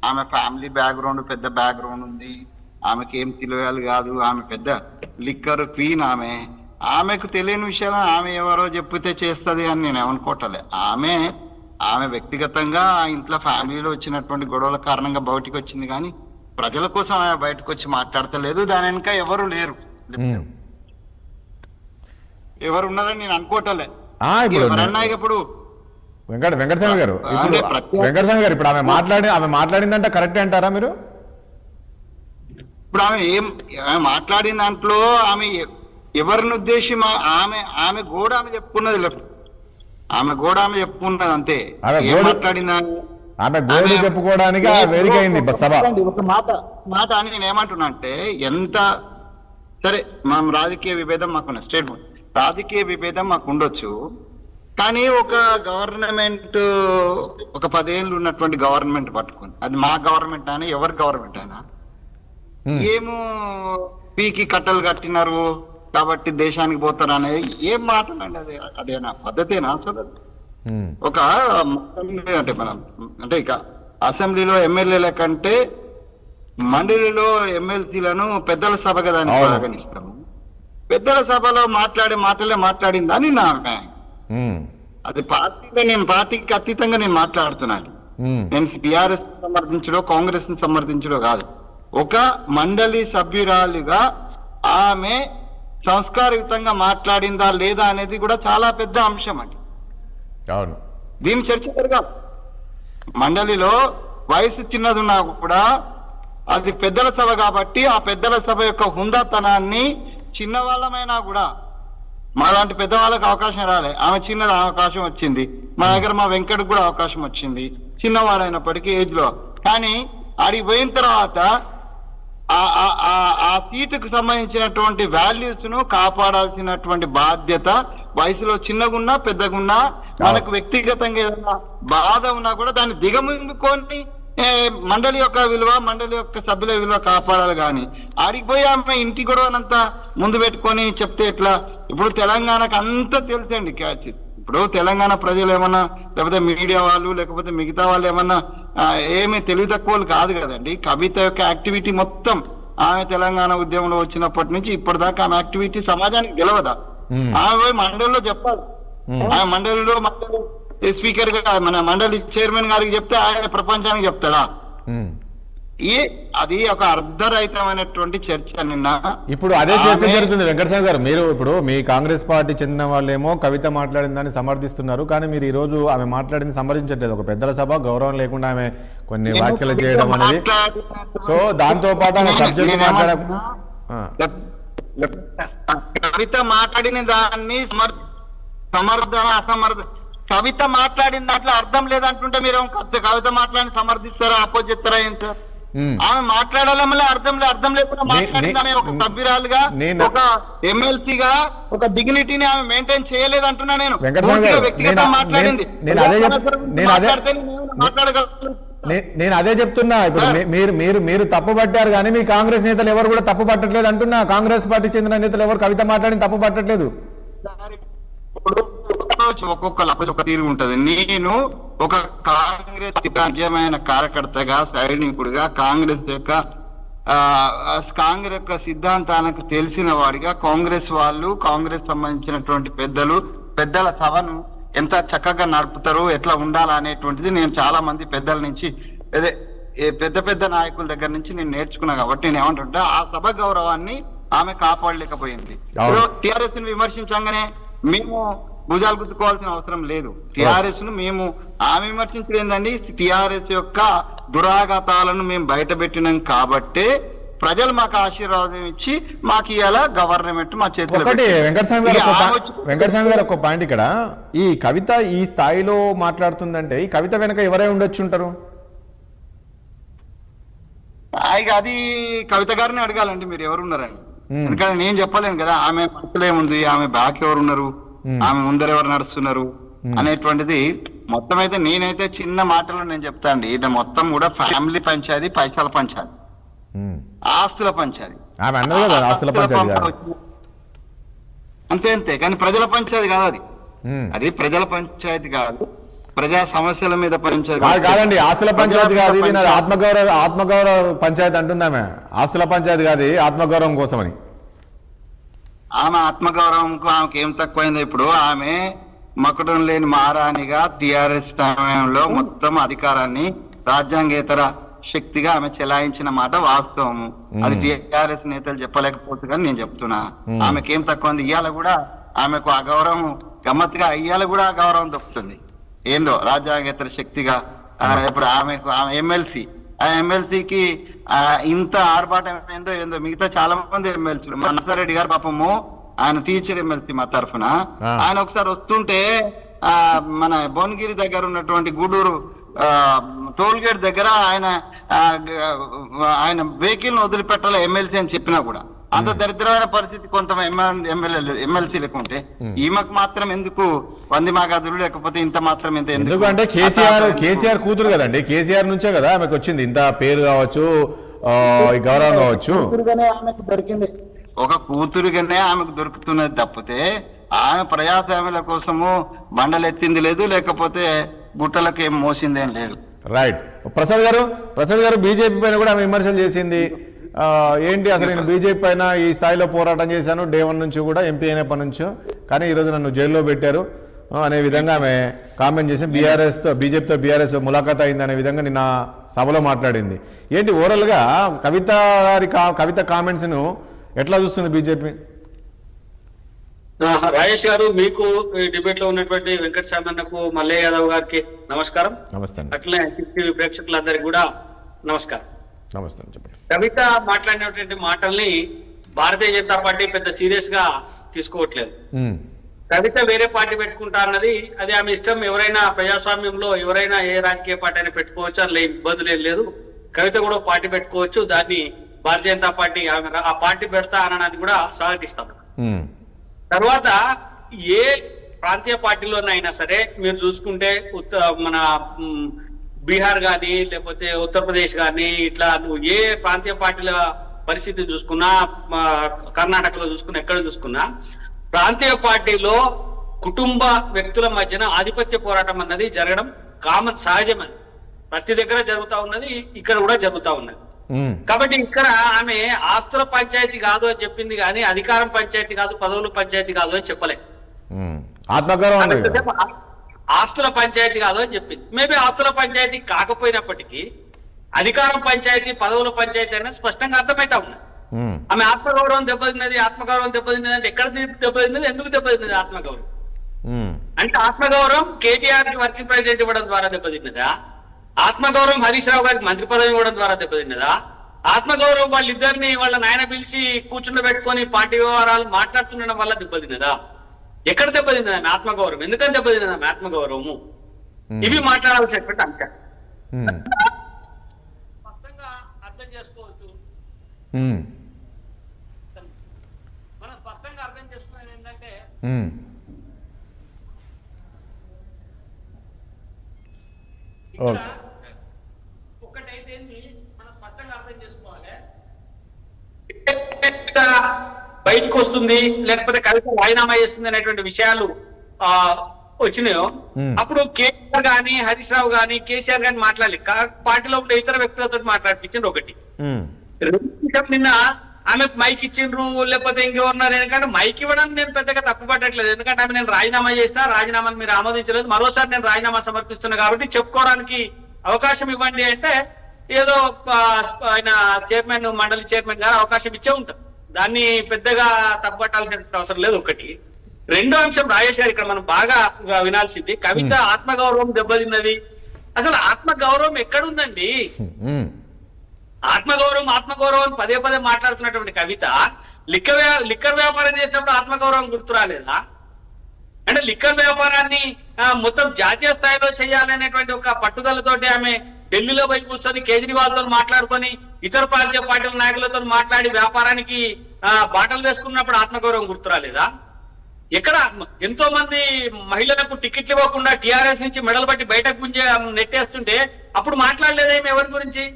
ఆమె ఫ్యామిలీ బ్యాక్గ్రౌండ్, పెద్ద బ్యాక్గ్రౌండ్ ఉంది. ఆమెకి ఏం తెలియాలి కాదు. ఆమె పెద్ద లిక్కర్ క్వీన్. ఆమెకు తెలియని విషయాలు ఆమె ఎవరో చెప్తే చేస్తుంది అని నేను ఏమనుకోవట్లే. ఆమె వ్యక్తిగతంగా ఆ ఇంట్లో ఫ్యామిలీలో వచ్చినటువంటి గొడవల కారణంగా బయటికి వచ్చింది. కానీ ప్రజల కోసం ఆమె బయటకు వచ్చి మాట్లాడతలేదు. దాని వెనుక ఎవరు లేరు, ఎవరు ఉన్నారని నేను అనుకోవట్లే. ఇప్పుడు వెంకటస్వామి గారు, వెంకటస్వామి గారు, ఇప్పుడు ఆమె మాట్లాడిందంటే కరెక్ట్ అంటారా మీరు? ఇప్పుడు ఆమె మాట్లాడిన దాంట్లో ఆమె ఎవరిని ఉద్దేశం ఆమె గోడ ఆమె చెప్పుకున్నది లేదు. ఆమె గోడ ఆమె చెప్పుకున్నది అంతే. మాట్లాడిన ఆమె గోడ చెప్పుకోవడానికి వేదిక అయింది సభ. ఒక మాట అని నేను ఏమంటున్నా అంటే, ఎంత సరే మనం రాజకీయ విభేదం మాకున్న స్టేట్మెంట్, రాజకీయ విభేదం మాకు ఉండొచ్చు. కానీ ఒక గవర్నమెంట్, ఒక 10 ఏళ్ళు ఉన్నటువంటి గవర్నమెంట్ పట్టుకుని, అది మా గవర్నమెంట్ అయినా ఎవరి గవర్నమెంట్ అయినా, ఏమో పీకి కట్టలు కట్టినారు కాబట్టి దేశానికి పోతారు అనేది ఏం మాటలండి? అదేనా పద్ధతేనా అసలు? ఒక అంటే మనం అంటే ఇక అసెంబ్లీలో ఎమ్మెల్యేల కంటే మండలిలో ఎమ్మెల్సీలను పెద్దల సభగా దాన్ని పరిగణిస్తాము. పెద్దల సభలో మాట్లాడే మాటలే మాట్లాడిందని నా అభిప్రాయం. అది నేను పార్టీకి అతీతంగా నేను మాట్లాడుతున్నాను. నేను టిఆర్ఎస్ సమర్థించడో కాంగ్రెస్ ని సమర్థించడో కాదు. ఒక మండలి సభ్యురాలుగా ఆమె సంస్కారయుతంగా మాట్లాడిందా లేదా అనేది కూడా చాలా పెద్ద అంశం అండి. అవును, దీని చర్చ జరగాలి. మండలిలో వయసు చిన్నది ఉన్నా కూడా అది పెద్దల సభ కాబట్టి ఆ పెద్దల సభ యొక్క హుందాతనాన్ని చిన్నవాళ్ళమైనా కూడా, మా లాంటి పెద్దవాళ్ళకి అవకాశం రాలే, ఆమె చిన్నది అవకాశం వచ్చింది. మా దగ్గర మా వెంకటకు కూడా అవకాశం వచ్చింది, చిన్నవాడైనప్పటికీ ఏజ్ లో. కానీ ఆడికి పోయిన తర్వాత ఆ సీటుకు సంబంధించినటువంటి వాల్యూస్ ను కాపాడాల్సినటువంటి బాధ్యత, వయసులో చిన్నగున్నా పెద్దగున్నా, మనకు వ్యక్తిగతంగా ఏదైనా బాధ ఉన్నా కూడా దాన్ని దిగమింగుకొని మండలి యొక్క విలువ, మండలి యొక్క సభ్యుల విలువ కాపాడాలి. కానీ ఆడికి పోయి ఆమె ఇంటి గొడవనంతా ముందు పెట్టుకొని చెప్తే ఎట్లా? ఇప్పుడు తెలంగాణకు అంతా తెలుసండి క్యాచ్. ఇప్పుడు తెలంగాణ ప్రజలు ఏమన్నా, లేకపోతే మీడియా వాళ్ళు, లేకపోతే మిగతా వాళ్ళు ఏమన్నా ఏమీ తెలివి తక్కువలు కాదు కదండి. కవిత యొక్క యాక్టివిటీ మొత్తం, ఆమె తెలంగాణ ఉద్యమంలో వచ్చినప్పటి నుంచి ఇప్పటిదాకా ఆమె యాక్టివిటీ సమాజానికి గెలవదా? ఆమె మండలిలో చెప్పాలి. ఆమె మండలిలో స్పీకర్ గా మన మండలి చైర్మన్ గారికి చెప్తే ఆయన ప్రపంచానికి చెప్తాడా? అది ఒక అర్ధరహితమైనటువంటి చర్చ. నిన్న ఇప్పుడు అదే చర్చ జరుగుతుంది. వెంకటస్వామి గారు, మీరు ఇప్పుడు మీ కాంగ్రెస్ పార్టీ చెందిన వాళ్ళేమో కవిత మాట్లాడిందని సమర్థిస్తున్నారు, కానీ మీరు ఈ రోజు ఆమె మాట్లాడింది సమర్థించట్లేదు. ఒక పెద్దల సభ, గౌరవం లేకుండా ఆమె కొన్ని వ్యాఖ్యలు చేయడం అనేది. సో దాంతో పాటు ఆమె సబ్జెక్ట్ కవిత మాట్లాడిన దాన్ని సమర్థన అసమర్థ, కవిత మాట్లాడిన దాంట్లో అర్థం లేదంటుంటే మీరు కవిత మాట్లాడిన సమర్థిస్తారా, అపోజ్ చేస్తారా? ఏం సార్? ఆమె మాట్లాడాలే అర్థం లేకుండా మాట్లాడిందని ఒక సభ్యురాలుగా, ఒక ఎమ్మెల్సీగా ఒక డిగ్నిటీని ఆమె మెయింటైన్ చేయలేదు అంటున్నా నేను. వ్యక్తిగతంగా మాట్లాడింది. మాట్లాడగలను నేను అదే చెప్తున్నా. ఇప్పుడు మీరు మీరు మీరు తప్పు పట్టారు కానీ మీ కాంగ్రెస్ నేతలు ఎవరు కూడా తప్పు పట్టట్లేదు అంటున్నా. కాంగ్రెస్ పార్టీ చెందిన నేతలు ఎవరు కవిత మాట్లాడి తప్పు పట్టట్లేదు. ఒక్కొక్కరు ఒక తీరు ఉంటది. నేను ఒక కాంగ్రెస్ నిజమైన కార్యకర్తగా, సైనికుడిగా, కాంగ్రెస్ యొక్క సిద్ధాంతాలకు తెలిసిన వాడిగా, కాంగ్రెస్ వాళ్ళు, కాంగ్రెస్ సంబంధించినటువంటి పెద్దల సభను ఎంత చక్కగా నడుపుతారు, ఎట్లా ఉండాలా అనేటువంటిది నేను చాలా మంది పెద్దల నుంచి, అదే పెద్ద నాయకుల దగ్గర నుంచి నేను నేర్చుకున్నా. కాబట్టి నేను ఏమంటుంటా, ఆ సభ గౌరవాన్ని ఆమె కాపాడలేకపోయింది. టిఆర్ఎస్ ని విమర్శించగానే మేము భుజాలు గుద్దుకోవాల్సిన అవసరం లేదు. టిఆర్ఎస్ ను మేము ఆమె విమర్శించలేదండి, టిఆర్ఎస్ యొక్క దురాఘాతాలను మేము బయట పెట్టినాం కాబట్టే ప్రజలు మాకు ఆశీర్వాదం ఇచ్చి మాకు ఇవాళ గవర్నమెంట్ మా చేతిలో. ఒకటి వెంకటస్వామి గారు ఒక పాయింట్ ఇక్కడ, ఈ కవిత ఈ స్థాయిలో మాట్లాడుతుందంటే ఈ కవిత వెనక ఎవరై ఉండొచ్చు ఉంటారు? అది కవిత గారిని అడగాలండి, మీరు ఎవరున్నారండి. ఎందుకంటే నేను చెప్పలేను కదా ఆమె మనసులో ఏముంది, ఆమె బ్యాక్ ఎవరున్నారు, ఆమె ముందర ఎవరు నడుస్తున్నారు అనేటువంటిది. మొత్తం అయితే నేనైతే చిన్న మాటలో నేను చెప్తా అండి, ఇది మొత్తం కూడా ఫ్యామిలీ పంచాయతీ, పైసల పంచాయతీ, ఆస్తుల పంచాయతీ. అంతే. కానీ ప్రజల పంచాయతీ కాదు అది. అది ప్రజల పంచాయతీ కాదు, ప్రజా సమస్యల మీద పంచాయతీ కాదండి. ఆస్తుల పంచాయతీ కాదు, ఇది ఆత్మగౌరవ పంచాయతీ అంటుందామె. ఆస్తుల పంచాయతీ కాదు, ఆత్మగౌరవం కోసమని. ఆమె ఆత్మగౌరవంకు ఆమెకి ఏం తక్కువైంది? ఇప్పుడు ఆమె మకుటం లేని మహారాణిగా టిఆర్ఎస్ సమయంలో మొత్తం అధికారాన్ని రాజ్యాంగేతర శక్తిగా ఆమె చెలాయించిన మాట వాస్తవము. అది టిఆర్ఎస్ నేతలు చెప్పలేకపోతే కానీ నేను చెప్తున్నా, ఆమెకేం తక్కువ ఉంది. ఇవాళ కూడా ఆమెకు ఆ గౌరవం గమ్మత్తుగా, ఇవాళ కూడా ఆ గౌరవం దొరుకుతుంది. ఏందో రాజ్యాంగేతర శక్తిగా. ఇప్పుడు ఆమె ఎమ్మెల్సీ, ఆ ఎమ్మెల్సీకి ఇంత ఆర్భాటం ఏందో మిగతా చాలా మంది ఎమ్మెల్సీలు. నర్సారెడ్డి గారు పాపము ఆయన టీచర్ ఎమ్మెల్సీ మా తరఫున, ఆయన ఒకసారి వస్తుంటే మన భువనగిరి దగ్గర ఉన్నటువంటి గూడూరు టోల్ గేట్ దగ్గర ఆయన వెహికల్ వదిలిపెట్టాలి ఎమ్మెల్సీ అని చెప్పినా కూడా అంత దరిద్రమైన పరిస్థితి కొంత ఎమ్మెల్సీ లేకుంటే ఈమెకు మాత్రం ఎందుకు వంది మాగాదులు, లేకపోతే ఇంత మాత్రం ఎంత ఎందుకు? అంటే కేసీఆర్ కూతురు కదండి, కేసీఆర్ నుంచే కదా ఆమెకు వచ్చింది ఇంత పేరు కావచ్చు, గౌరవం కావచ్చు. ఆమెకు దొరికింది, ఒక కూతురుగానే ఆమెకు దొరుకుతున్నది తప్పితే ఆమె ప్రజాసేవల కోసము బండలెత్తింది లేదు, లేకపోతే గుట్టలకు ఏం మోసిందేం లేదు. రైట్. ప్రసాద్ గారు బీజేపీ పైన కూడా ఆమె విమర్శలు చేసింది. ఏంటి అసలు నేను బీజేపీ పైన ఈ స్థాయిలో పోరాటం చేశాను డే 1 నుంచి కూడా, ఎంపీ అయినప్పటి నుంచో, కానీ ఈరోజు నన్ను జైల్లో పెట్టారు అనే విధంగా ఆమె కామెంట్ చేసి బీజేపీతో బీఆర్ఎస్ ములాఖాత్ అయింది అనే విధంగా నిన్న సభలో మాట్లాడింది. ఏంటి ఓవరాల్గా కవిత కామెంట్స్ను ఎట్లా చూస్తుంది బీజేపీ? రాజేష్ గారు, మీకు డిబేట్ లో ఉన్నటువంటి వెంకటస్వామన్నకు, మల్లయ్య యాదవ్ గారికి నమస్కారం. నమస్తే. అట్లనే టీవీ ప్రేక్షకులందరికీ కూడా నమస్కారం. నమస్తే. చెప్పండి. కవిత మాట్లాడినటువంటి మాటల్ని భారతీయ జనతా పార్టీ పెద్ద సీరియస్ గా తీసుకోవట్లేదు. కవిత వేరే పార్టీ పెట్టుకుంటా అన్నది అది ఆమె ఇష్టం. ఎవరైనా ప్రజాస్వామ్యంలో ఎవరైనా ఏ రాజకీయ పార్టీ అయినా పెట్టుకోవచ్చు, అందులో ఇబ్బందులు ఏం లేదు. కవిత కూడా పార్టీ పెట్టుకోవచ్చు, దాన్ని భారతీయ జనతా పార్టీ ఆ పార్టీ పెడతా అనడానికి కూడా స్వాగతిస్తాం. తర్వాత ఏ ప్రాంతీయ పార్టీలోనైనా సరే మీరు చూసుకుంటే మన బీహార్ గాని, లేకపోతే ఉత్తరప్రదేశ్ గాని, ఇట్లా నువ్వు ఏ ప్రాంతీయ పార్టీల పరిస్థితి చూసుకున్నా, కర్ణాటకలో చూసుకున్నా, ఎక్కడ చూసుకున్నా ప్రాంతీయ పార్టీలో కుటుంబ వ్యక్తుల మధ్యన ఆధిపత్య పోరాటం అన్నది జరగడం కామన్, సహజమని ప్రతి దగ్గర జరుగుతా ఉన్నది, ఇక్కడ కూడా జరుగుతా ఉన్నది. కాబట్టి ఇక్కడ ఆమె ఆస్తుల పంచాయతీ కాదు అని చెప్పింది, కానీ అధికారం పంచాయతీ కాదు, పదవుల పంచాయతీ కాదు అని చెప్పలేదు. ఆస్తుల పంచాయతీ కాదు అని చెప్పింది. మేబీ ఆస్తుల పంచాయతీ కాకపోయినప్పటికీ అధికారం పంచాయతీ, పదవుల పంచాయతీ అనేది స్పష్టంగా అర్థమైతా ఉన్నది. ఆమె ఆత్మగౌరవం దెబ్బతిన్నది అంటే ఎక్కడ దెబ్బతిన్నది, ఎందుకు దెబ్బతిన్నది ఆత్మగౌరవం? అంటే ఆత్మగౌరవం కేటీఆర్ కి వర్కింగ్ ప్రెసిడెంట్ ఇవ్వడం ద్వారా దెబ్బతిన్నదా? ఆత్మగౌరవం హరీష్ రావు గారికి మంత్రి పదవి ఇవ్వడం ద్వారా దెబ్బతిన్నదా? ఆత్మగౌరవం వాళ్ళిద్దరిని వాళ్ళ నాయన పిలిచి కూర్చుండబెట్టుకొని పార్టీ వ్యవహారాలు మాట్లాడుతుండడం వల్ల దెబ్బతిన్నదా? ఎక్కడ దెబ్బతిన్నది ఆమె ఆత్మగౌరవం? ఎందుకని దెబ్బతిన్నది ఆమె ఆత్మగౌరవము? ఇవి మాట్లాడాల్సినటువంటి అంశాలు స్పష్టంగా అర్థం చేసుకోవచ్చు. మనం స్పష్టంగా అర్థం చేసుకునేది ఏంటంటే బయటకు వస్తుంది, లేకపోతే కవిత రాజీనామా చేస్తుంది అనేటువంటి విషయాలు వచ్చినాయో అప్పుడు కేసీఆర్ గాని హరీష్ రావు గాని కేసీఆర్ గాని మాట్లాడలేదు. పార్టీలో ఉండే ఇతర వ్యక్తులతో మాట్లాడిపించిండ్రు ఒకటి. నిన్న ఆమెకు మైక్ ఇచ్చిండ్రు, లేకపోతే ఇంకెవరున్నారు. ఎందుకంటే మైక్ ఇవ్వడం నేను పెద్దగా తప్పుపట్టట్లేదు, ఎందుకంటే ఆమె నేను రాజీనామా చేసిన రాజీనామాను మీరు ఆమోదించలేదు, మరోసారి నేను రాజీనామా సమర్పిస్తున్నా కాబట్టి చెప్పుకోవడానికి అవకాశం ఇవ్వండి అంటే ఏదో ఆయన చైర్మన్ మండలి చైర్మన్ గారు అవకాశం ఇచ్చే ఉంటారు, దాన్ని పెద్దగా తప్పుపట్టాల్సిన అవసరం లేదు. ఒకటి. రెండో అంశం రాజేష్ గారు ఇక్కడ మనం బాగా వినాల్సింది, కవిత ఆత్మగౌరవం దెబ్బతిన్నది. అసలు ఆత్మగౌరవం ఎక్కడుందండి? ఆత్మగౌరవం పదే పదే మాట్లాడుతున్నటువంటి కవిత లిక్కర్ వ్యాపారం చేసినప్పుడు ఆత్మగౌరవం గుర్తు రాలేదా? అంటే లిక్కర్ వ్యాపారాన్ని మొత్తం జాతీయ స్థాయిలో చేయాలనేటువంటి ఒక పట్టుదలతోటి ఆమె ఢిల్లీలో పోయి కూర్చొని కేజ్రీవాల్ తో మాట్లాడుకొని ఇతర ప్రాంతీయ పార్టీల నాయకులతో మాట్లాడి వ్యాపారానికి బాటలు వేసుకున్నప్పుడు ఆత్మగౌరవం గుర్తు రాలేదా? ఎక్కడ ఎంతో మంది మహిళలకు టికెట్లు ఇవ్వకుండా టీఆర్ఎస్ నుంచి మెడలు బట్టి బయటకు నెట్టేస్తుంటే అప్పుడు మాట్లాడలేదేమి ఎవరి గురించి?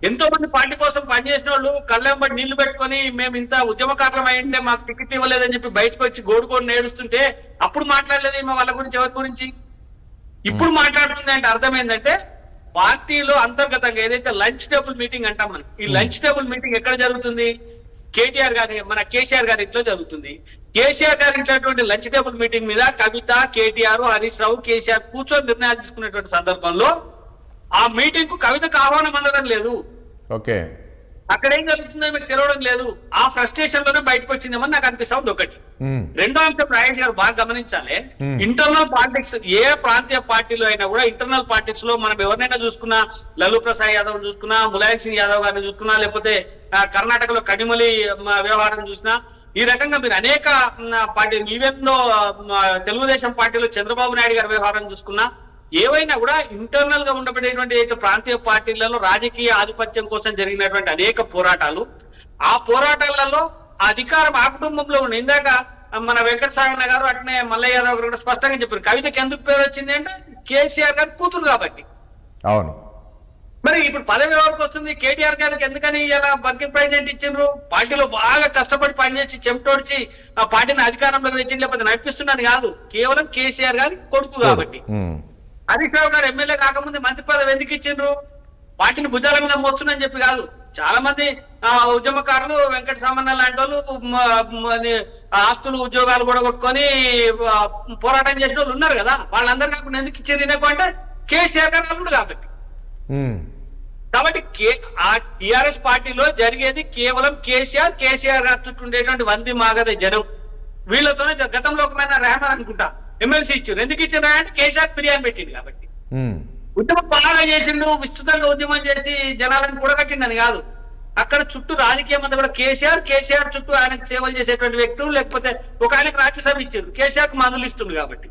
ఎంతో మంది పార్టీ కోసం పనిచేసిన వాళ్ళు కళ్ళెంబడి నీళ్లు పెట్టుకొని మేము ఇంత ఉద్యమకారులం అయింటే మాకు టికెట్ ఇవ్వలేదని చెప్పి బయటకు వచ్చి గోడుకోడు నేడుస్తుంటే అప్పుడు మాట్లాడలేదేమో వాళ్ళ గురించి ఎవరి గురించి? ఇప్పుడు మాట్లాడుతుంది అంటే అర్థం ఏంటంటే పార్టీలో అంతర్గతంగా ఏదైతే లంచ్ టేబుల్ మీటింగ్ అంటాం మనం, ఈ లంచ్ టేబుల్ మీటింగ్ ఎక్కడ జరుగుతుంది? కేసీఆర్ గారి ఇంట్లో జరుగుతుంది. కేసీఆర్ గారి ఇంట్లో లంచ్ టేబుల్ మీటింగ్ మీద కవిత, కేటీఆర్, హరీష్ రావు, కేసీఆర్ కూర్చొని నిర్ణయాలు తీసుకునేటువంటి సందర్భంలో ఆ మీటింగ్ కు కవితకు ఆహ్వానం అందడం లేదు. ఓకే, అక్కడ ఏం జరుగుతుందో మీకు తెలియడం లేదు. ఆ ఫ్రస్ట్రేషన్ లోనే బయటకు వచ్చిందేమని నాకు అనిపిస్తుంది ఒకటి. రెండో అంశం రాజేష్ గారు బాగా గమనించాలి, ఇంటర్నల్ పాలిటిక్స్ ఏ ప్రాంతీయ పార్టీలో అయినా కూడా ఇంటర్నల్ పాలిటిక్స్ లో మనం ఎవరినైనా చూసుకున్నా, లల్లూ ప్రసాద్ యాదవ్ చూసుకున్నా, ములాయం సింగ్ యాదవ్ గారిని చూసుకున్నా, లేకపోతే కర్ణాటకలో కడిమలి వ్యవహారం చూసినా, ఈ రకంగా మీరు అనేక పార్టీ ఈవెన్ తెలుగుదేశం పార్టీలో చంద్రబాబు నాయుడు గారి వ్యవహారం చూసుకున్నా, ఏవైనా కూడా ఇంటర్నల్ గా ఉండబడేటువంటి ప్రాంతీయ పార్టీలలో రాజకీయ ఆధిపత్యం కోసం జరిగినటువంటి అనేక పోరాటాలు, ఆ పోరాటాలలో అధికారం ఆ కుటుంబంలో ఉంది. ఇందాక మన వెంకట సాగన్న గారు అట్నే మల్లయ్య యాదవ్ గారు కూడా స్పష్టంగా చెప్పారు, కవితకి ఎందుకు పేరు వచ్చింది అంటే కేసీఆర్ గారి కూతురు కాబట్టి. అవును. మరి ఇప్పుడు పదవి ఎవరికి వస్తుంది? కేటీఆర్ గారికి ఎందుకని ఇలా వర్కింగ్ ప్రెసిడెంట్ ఇచ్చిండ్రు? పార్టీలో బాగా కష్టపడి పనిచేసి చెమటోడ్చి ఆ పార్టీని అధికారంలోకి తెచ్చింది, లేకపోతే నడిపిస్తున్నాను కాదు, కేవలం కేసీఆర్ గారి కొడుకు కాబట్టి. హరీష్ రావు గారు ఎమ్మెల్యే కాకముందు మంత్రి పదవి ఎందుకు ఇచ్చిండ్రు? పార్టీని భుజాల మీద మోస్తుందని చెప్పి కాదు. చాలా మంది ఉద్యమకారులు వెంకట సామన్న లాంటి వాళ్ళు ఆస్తులు ఉద్యోగాలు కూడా కొట్టుకొని పోరాటం చేసిన వాళ్ళు ఉన్నారు కదా, వాళ్ళందరూ కాకుండా ఎందుకు ఇచ్చారు అంటే కేసీఆర్ గారు అల్లుడు కాబట్టి. కాబట్టి ఆ టిఆర్ఎస్ పార్టీలో జరిగేది కేవలం కేసీఆర్ గారు చుట్టూ ఉండేటువంటి వంది మాగదే జనం. వీళ్ళతోనే గతంలో ఒకమైన రెహమాన్ అనుకుంటా ఎమ్మెల్సీ ఇచ్చారు. ఎందుకు ఇచ్చారా అంటే కేసీఆర్ బిర్యానీ పెట్టింది కాబట్టి. ఉద్యమం బాగా చేసిండు, విస్తృతంగా ఉద్యమం చేసి జనాలను కూడగట్టిండని కాదు. అక్కడ చుట్టూ రాజకీయం అంతా కూడా కేసీఆర్ చుట్టూ ఆయనకు సేవలు చేసేటువంటి వ్యక్తులు, లేకపోతే ఒక ఆయనకు రాజ్యసభ ఇచ్చారు, కేసీఆర్ కు మందులు ఇస్తుండు కాబట్టి,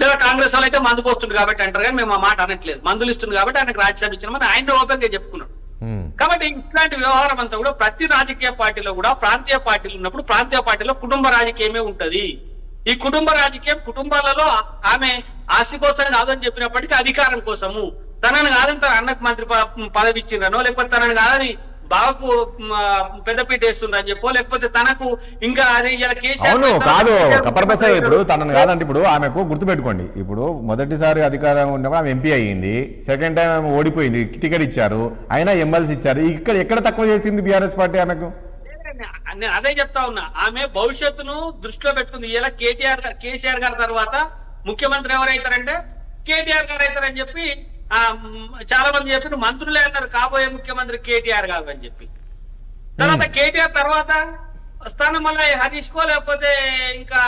లేదా కాంగ్రెస్ వాళ్ళు అయితే మందు పోస్తుండు కాబట్టి అంటారు. కానీ మేము ఆ మాట అనట్లేదు, మందులు ఇస్తుంది కాబట్టి ఆయనకు రాజ్యసభ ఇచ్చినామని ఆయన ఓపెన్ గా చెప్పుకున్నాడు. కాబట్టి ఇట్లాంటి వ్యవహారం అంతా కూడా ప్రతి రాజకీయ పార్టీలో కూడా ప్రాంతీయ పార్టీలు ఉన్నప్పుడు ప్రాంతీయ పార్టీలో కుటుంబ రాజకీయమే ఉంటది. ఈ కుటుంబ రాజకీయం కుటుంబాలలో ఆమె ఆస్తి కోసం కాదని చెప్పినప్పటికీ అధికారం కోసము, తనని కాదని తన అన్నకు మంత్రి పదవి ఇచ్చిండ్రనో, లేకపోతే తనని కాదని బావకు పెద్దపీట వేస్తుండ్రని చెప్పో, లేకపోతే తనకు ఇంకా అవును కాదు కపర్ బసాయి. ఇప్పుడు తనను కాదంటే ఇప్పుడు ఆమెకు గుర్తుపెట్టుకోండి, ఇప్పుడు మొదటిసారి అధికారం ఉన్నప్పుడు ఆమె ఎంపీ అయ్యింది, సెకండ్ టైం ఆమె ఓడిపోయింది, టికెట్ ఇచ్చారు, అయినా ఎమ్మెల్సీ ఇచ్చారు. ఇక్కడ ఎక్కడ తక్కువ చేసింది బీఆర్ఎస్ పార్టీ ఆమెకు? నేను అదే చెప్తా ఉన్నా, ఆమె భవిష్యత్తును దృష్టిలో పెట్టుకుంది. ఇలా కేసీఆర్ గారి తర్వాత ముఖ్యమంత్రి ఎవరైతారంటే కేటీఆర్ గారు అవుతారని చెప్పి చాలా మంది చెప్పిన మంత్రులే అన్నారు కాబోయే ముఖ్యమంత్రి కేటీఆర్ గారు అని చెప్పి. తర్వాత కేటీఆర్ తర్వాత స్థానం మళ్ళీ హరీష్ కో లేకపోతే ఇంకా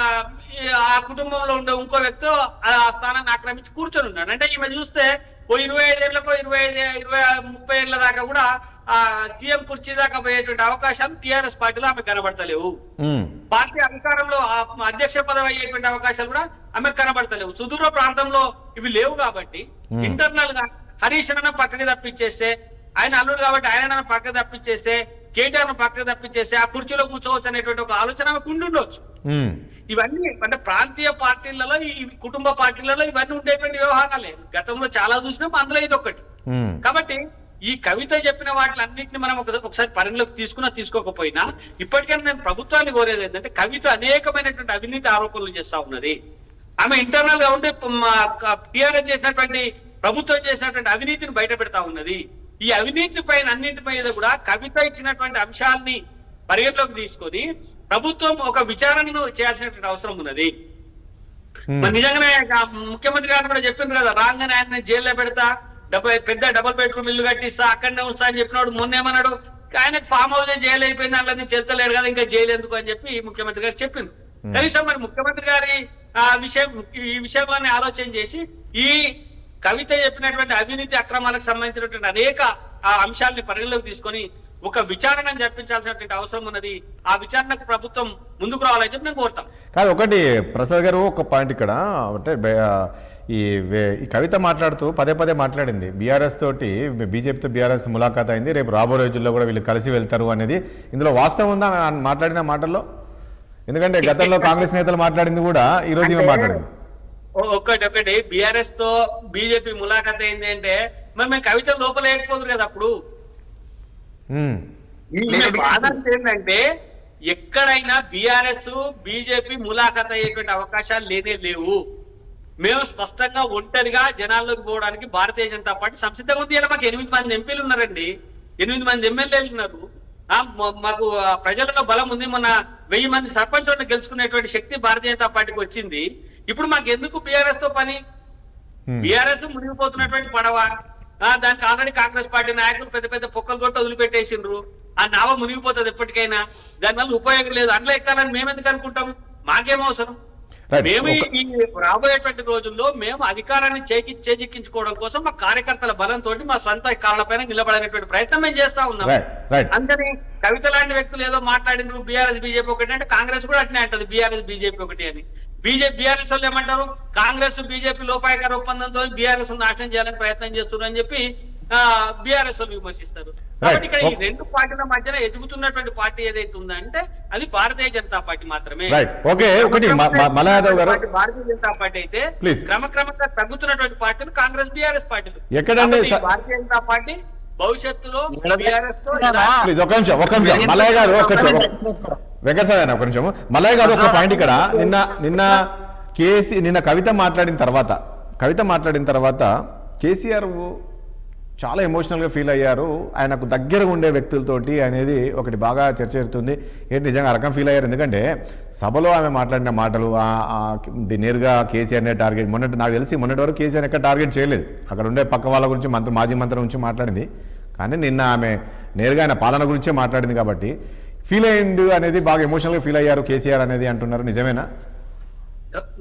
ఆ కుటుంబంలో ఉండే ఇంకో వ్యక్తి ఆ స్థానాన్ని ఆక్రమించి కూర్చొని ఉన్నాడు. అంటే ఈమె చూస్తే ఓ 25 ఏళ్లకో 30 ఏళ్ల దాకా కూడా ఆ సీఎం కుర్చీ దాకా పోయేటువంటి అవకాశాలు టీఆర్ఎస్ పార్టీలో ఆమె కనబడతలేవు. పార్టీ అధికారంలో అధ్యక్ష పదవి అయ్యేటువంటి అవకాశాలు కూడా ఆమె కనబడతలేవు. సుదూర ప్రాంతంలో ఇవి లేవు కాబట్టి ఇంటర్నల్ గా హరీష్ అన్న పక్కకి తప్పించేస్తే, ఆయన అల్లుడు కాబట్టి ఆయన పక్కకి తప్పించేస్తే, కేటీఆర్ ను పక్కకు తప్పించేసి ఆ కుర్చీలో కూర్చోవచ్చు అనేటువంటి ఒక ఆలోచన ఆమెకు ఉండుండొచ్చు. ఇవన్నీ అంటే ప్రాంతీయ పార్టీలలో ఈ కుటుంబ పార్టీలలో ఇవన్నీ ఉండేటువంటి వ్యవహారాలే. గతంలో చాలా చూసినాం, అందులో ఇది ఒకటి. కాబట్టి ఈ కవిత చెప్పిన వాటిలన్నింటినీ మనం ఒకసారి పరిగణలోకి తీసుకోకపోయినా ఇప్పటికైనా నేను ప్రభుత్వాన్ని కోరేది ఏంటంటే కవిత అనేకమైనటువంటి అవినీతి ఆరోపణలు చేస్తా ఉన్నది. ఆమె ఇంటర్నల్ గా ఉండి టీఆర్ఎస్ చేసినటువంటి ప్రభుత్వం చేసినటువంటి అవినీతిని బయట పెడతా ఉన్నది. ఈ అవినీతి పైన అన్నింటి మీద కూడా కవిత ఇచ్చినటువంటి అంశాలని పరిగణలోకి తీసుకొని ప్రభుత్వం ఒక విచారణను చేయాల్సినటువంటి అవసరం ఉన్నది. మరి నిజంగానే ముఖ్యమంత్రి గారు కూడా చెప్పిండ్రు కదా, రాగానే ఆయన జైల్లో పెడతా, పెద్ద డబుల్ బెడ్రూమ్ ఇల్లు కట్టిస్తా, అక్కడనే ఉంస్తా అని చెప్పినాడు. మొన్నేమన్నాడు, ఆయనకు ఫామ్ హౌస్ జైలు అయిపోయింది, అందులో నుంచి వెళ్తలేడు కదా, ఇంకా జైలు ఎందుకు అని చెప్పి ముఖ్యమంత్రి గారు చెప్పింది. కనీసం మరి ముఖ్యమంత్రి గారి ఈ విషయంలోనే ఆలోచన చేసి ఈ కవిత చెప్పినటువంటి అవినీతి అక్రమాలకు సంబంధించినటువంటి అనేక అంశాలని పరిగణలోకి తీసుకొని ఒక విచారణ జరిపించాల్సినటువంటి అవసరం ఉన్నది. ఆ విచారణకు ప్రభుత్వం ముందుకు రావాలని చెప్పి నేను కోరుతాం. కాదు, ఒకటి ప్రసాద్ గారు ఒక పాయింట్ ఇక్కడ అంటే ఈ కవిత మాట్లాడుతూ పదే మాట్లాడింది బీఆర్ఎస్ తోటి, బీజేపీతో బీఆర్ఎస్ ములాఖాత్ అయింది, రేపు రాబో రోజుల్లో కూడా వీళ్ళు కలిసి వెళ్తారు అనేది ఇందులో వాస్తవం ఉందా మాట్లాడిన మాటల్లో? ఎందుకంటే గతంలో కాంగ్రెస్ నేతలు మాట్లాడింది కూడా ఈరోజు ఈమె మాట్లాడింది. ఒకటి బీఆర్ఎస్ తో బీజేపీ ములాఖాత్ అయింది అంటే మరి మేము కవిత లోపలేకపోదు కదా. అప్పుడు బాధ ఏంటంటే ఎక్కడైనా బీఆర్ఎస్ బీజేపీ ములాఖాత్ అయ్యేటువంటి అవకాశాలు లేవు. మేము స్పష్టంగా ఒంటరిగా జనాల్లోకి పోవడానికి భారతీయ జనతా పార్టీ సంసిద్ధంగా ఉంది. ఇలా మాకు 8 మంది ఎంపీలు ఉన్నారండి, 8 మంది ఎమ్మెల్యేలు ఉన్నారు. మాకు ప్రజలలో బలం ఉంది. మొన్న 1000 మంది సర్పంచులను గెలుచుకునేటువంటి శక్తి భారతీయ జనతా పార్టీకి వచ్చింది. ఇప్పుడు మాకు ఎందుకు బీఆర్ఎస్ తో పని? బీఆర్ఎస్ మునిగిపోతున్నటువంటి పడవ, దానికి ఆల్రెడీ కాంగ్రెస్ పార్టీ నాయకులు పెద్ద పొక్కలు కొట్టి వదిలిపెట్టేసిండ్రు. ఆ నావ మునిగిపోతుంది ఎప్పటికైనా, దానివల్ల ఉపయోగం లేదు. అందులో ఎక్కాలని మేము ఎందుకు అనుకుంటాం? మాకేం అవసరం? మేము ఈ రాబోయేటువంటి రోజుల్లో మేము అధికారాన్ని చేజిక్కించుకోవడం కోసం మా కార్యకర్తల బలంతో మా సొంత కాళ్ళపైన నిలబడేటువంటి ప్రయత్నం మేము చేస్తా ఉన్నాం. అందుకని కవిత లాంటి వ్యక్తులు ఏదో మాట్లాడినారు బీఆర్ఎస్ బీజేపీ ఒకటి అంటే కాంగ్రెస్ కూడా అట్నే అంటది బీఆర్ఎస్ బీజేపీ ఒకటి అని. బీఆర్ఎస్ వాళ్ళు ఏమంటారు, కాంగ్రెస్ బీజేపీ లోపాయకార ఒప్పందంతో బీఆర్ఎస్ నాశనం చేయాలని ప్రయత్నం చేస్తున్నారు అని చెప్పి బీఆర్ఎస్ వాళ్ళు విమర్శిస్తారు. కాబట్టి ఇక్కడ ఈ 2 పార్టీల మధ్యన ఎదుగుతున్నటువంటి పార్టీ ఏదైతే ఉందంటే అది భారతీయ జనతా పార్టీ మాత్రమే. భారతీయ జనతా పార్టీ అయితే క్రమక్రమంగా తగ్గుతున్నటువంటి పార్టీలు కాంగ్రెస్ బీఆర్ఎస్ పార్టీలు. భారతీయ జనతా పార్టీ భవిష్యత్తులో బీఆర్ఎస్ తో వెంకటసారి ఒక నిమిషం. మల్లయ్య గారు ఒక పాయింట్ ఇక్కడ నిన్న కవిత మాట్లాడిన తర్వాత కేసీఆర్ చాలా ఎమోషనల్గా ఫీల్ అయ్యారు. ఆయనకు దగ్గరగా ఉండే వ్యక్తులతోటి అనేది ఒకటి బాగా చర్చ జరుగుతుంది. ఏంటి నిజంగా రకం ఫీల్ అయ్యారు? ఎందుకంటే సభలో ఆమె మాట్లాడిన మాటలు నేరుగా కేసీఆర్నే టార్గెట్, నాకు తెలిసి మొన్నటి వరకు కేసీఆర్ ఎక్కడ టార్గెట్ చేయలేదు. అక్కడ ఉండే పక్క వాళ్ళ గురించి మాజీ మంత్రి గురించి మాట్లాడింది. కానీ నిన్న ఆమె నేరుగా ఆయన పాలన గురించే మాట్లాడింది. కాబట్టి ఫీల్ అయ్యిండు అనేది బాగా ఎమోషనల్గా ఫీల్ అయ్యారు కేసీఆర్ అనేది అంటున్నారు. నిజమేనా?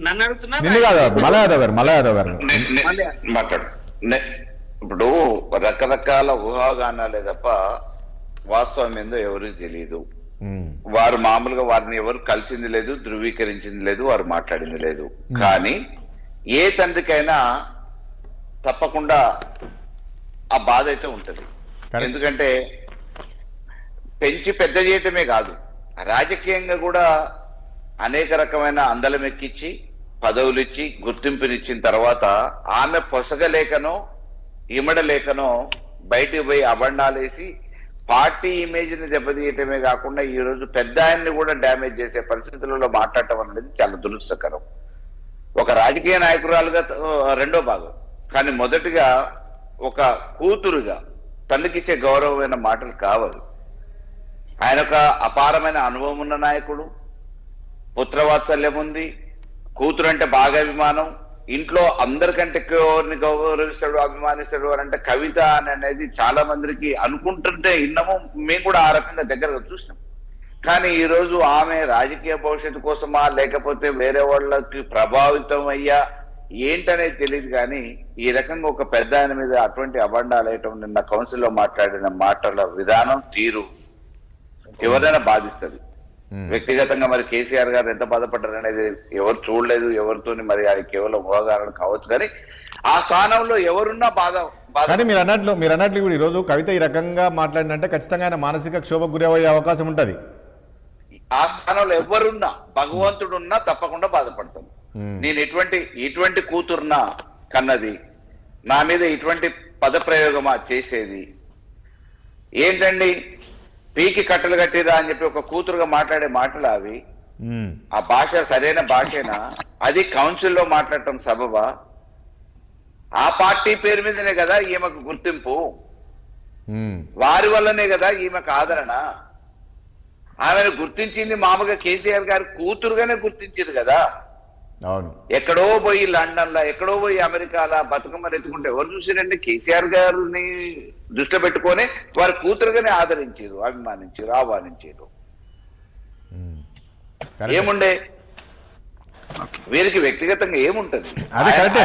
నన్ను అడుగుతున్నా మల్లయాదవ్ గారు మాట్లాడు. ఇప్పుడు రకరకాల ఊహాగానాలే తప్ప వాస్తవం ఏందో ఎవరికి తెలియదు. వారు మామూలుగా వారిని ఎవరు కలిసింది లేదు, ధృవీకరించింది లేదు, వారు మాట్లాడింది లేదు. కానీ ఏ తండ్రికైనా తప్పకుండా ఆ బాధ అయితే ఉంటది. ఎందుకంటే పెంచి పెద్ద చేయటమే కాదు, రాజకీయంగా కూడా అనేక రకమైన అందలం ఎక్కించి పదవులు ఇచ్చి గుర్తింపునిచ్చిన తర్వాత ఆమె పొసగలేకనో ఇమడలేకనో బయటికి పోయి అబండాలేసి పార్టీ ఇమేజ్ ని దెబ్బతీయటమే కాకుండా ఈ రోజు పెద్ద ఆయన్ని కూడా డ్యామేజ్ చేసే పరిస్థితులలో మాట్లాడటం అనేది చాలా దురదృష్టకరం. ఒక రాజకీయ నాయకురాలుగా రెండో భాగం, కానీ మొదటిగా ఒక కూతురుగా తల్లికిచ్చే గౌరవమైన మాటలు కావాలి. ఆయన ఒక అపారమైన అనుభవం ఉన్న నాయకుడు, పుత్రవాత్సల్యం ఉంది, కూతురు అంటే బాగా అభిమానం, ఇంట్లో అందరికంటే ఎవరిని గౌరవిస్తాడు అభిమానిస్తాడు అని అంటే కవిత అనేది చాలా మందికి అనుకుంటుంటే ఇన్నము, మేము కూడా ఆ రకంగా దగ్గరగా చూసినాం. కానీ ఈ రోజు ఆమె రాజకీయ భవిష్యత్తు కోసమా లేకపోతే వేరే వాళ్ళకి ప్రభావితం అయ్యా ఏంటనేది తెలియదు. కానీ ఈ రకంగా ఒక పెద్ద ఆయన మీద అటువంటి అబండాలు వేయటం, నిన్న కౌన్సిల్లో మాట్లాడిన మాటల విధానం తీరు ఎవరైనా బాధిస్తుంది. వ్యక్తిగతంగా మరి కేసీఆర్ గారు ఎంత బాధపడ్డారు అనేది ఎవరు చూడలేదు, ఎవరితోని మరి అది కేవలం ఊహాగానం కావచ్చు. కానీ ఆ స్థానంలో ఎవరున్నా బాధ. కానీ మీరు అన్నట్లు ఇప్పుడు ఈరోజు కవిత ఈ రకంగా మాట్లాడినంటే ఖచ్చితంగా ఆయన మానసిక క్షోభకు గురయ్యే అవకాశం ఉంటది. ఆ స్థానంలో ఎవరున్నా, భగవంతుడున్నా తప్పకుండా బాధపడతాను. నేను ఇటువంటి కూతురున్నా కన్నది, నా మీద ఇటువంటి పదప్రయోగమా చేసేది, ఏంటండి పీకి కట్టలు కట్టిరా అని చెప్పి ఒక కూతురుగా మాట్లాడే మాటలు అవి? ఆ భాష సరైన భాషేనా? అది కౌన్సిల్లో మాట్లాడటం సబబా? ఆ పార్టీ పేరు మీదనే కదా ఈమెకు గుర్తింపు, వారి వల్లనే కదా ఈమెకు ఆదరణ. ఆమెను గుర్తించింది మామూలుగా కేసీఆర్ గారి కూతురుగానే గుర్తించారు కదా. అవును, ఎక్కడో పోయి లండన్ లా, ఎక్కడో పోయి అమెరికాలా బతుకమ్మని ఎత్తుకుంటే ఎవరు చూసారండి? కేసీఆర్ గారిని దృష్టిలో పెట్టుకొని వారి కూతురుగానే ఆదరించారు, అభిమానించారు, ఆహ్వానించారు. ఏముండే వీరికి వ్యక్తిగతంగా ఏముంటది? అదే కరెక్టే.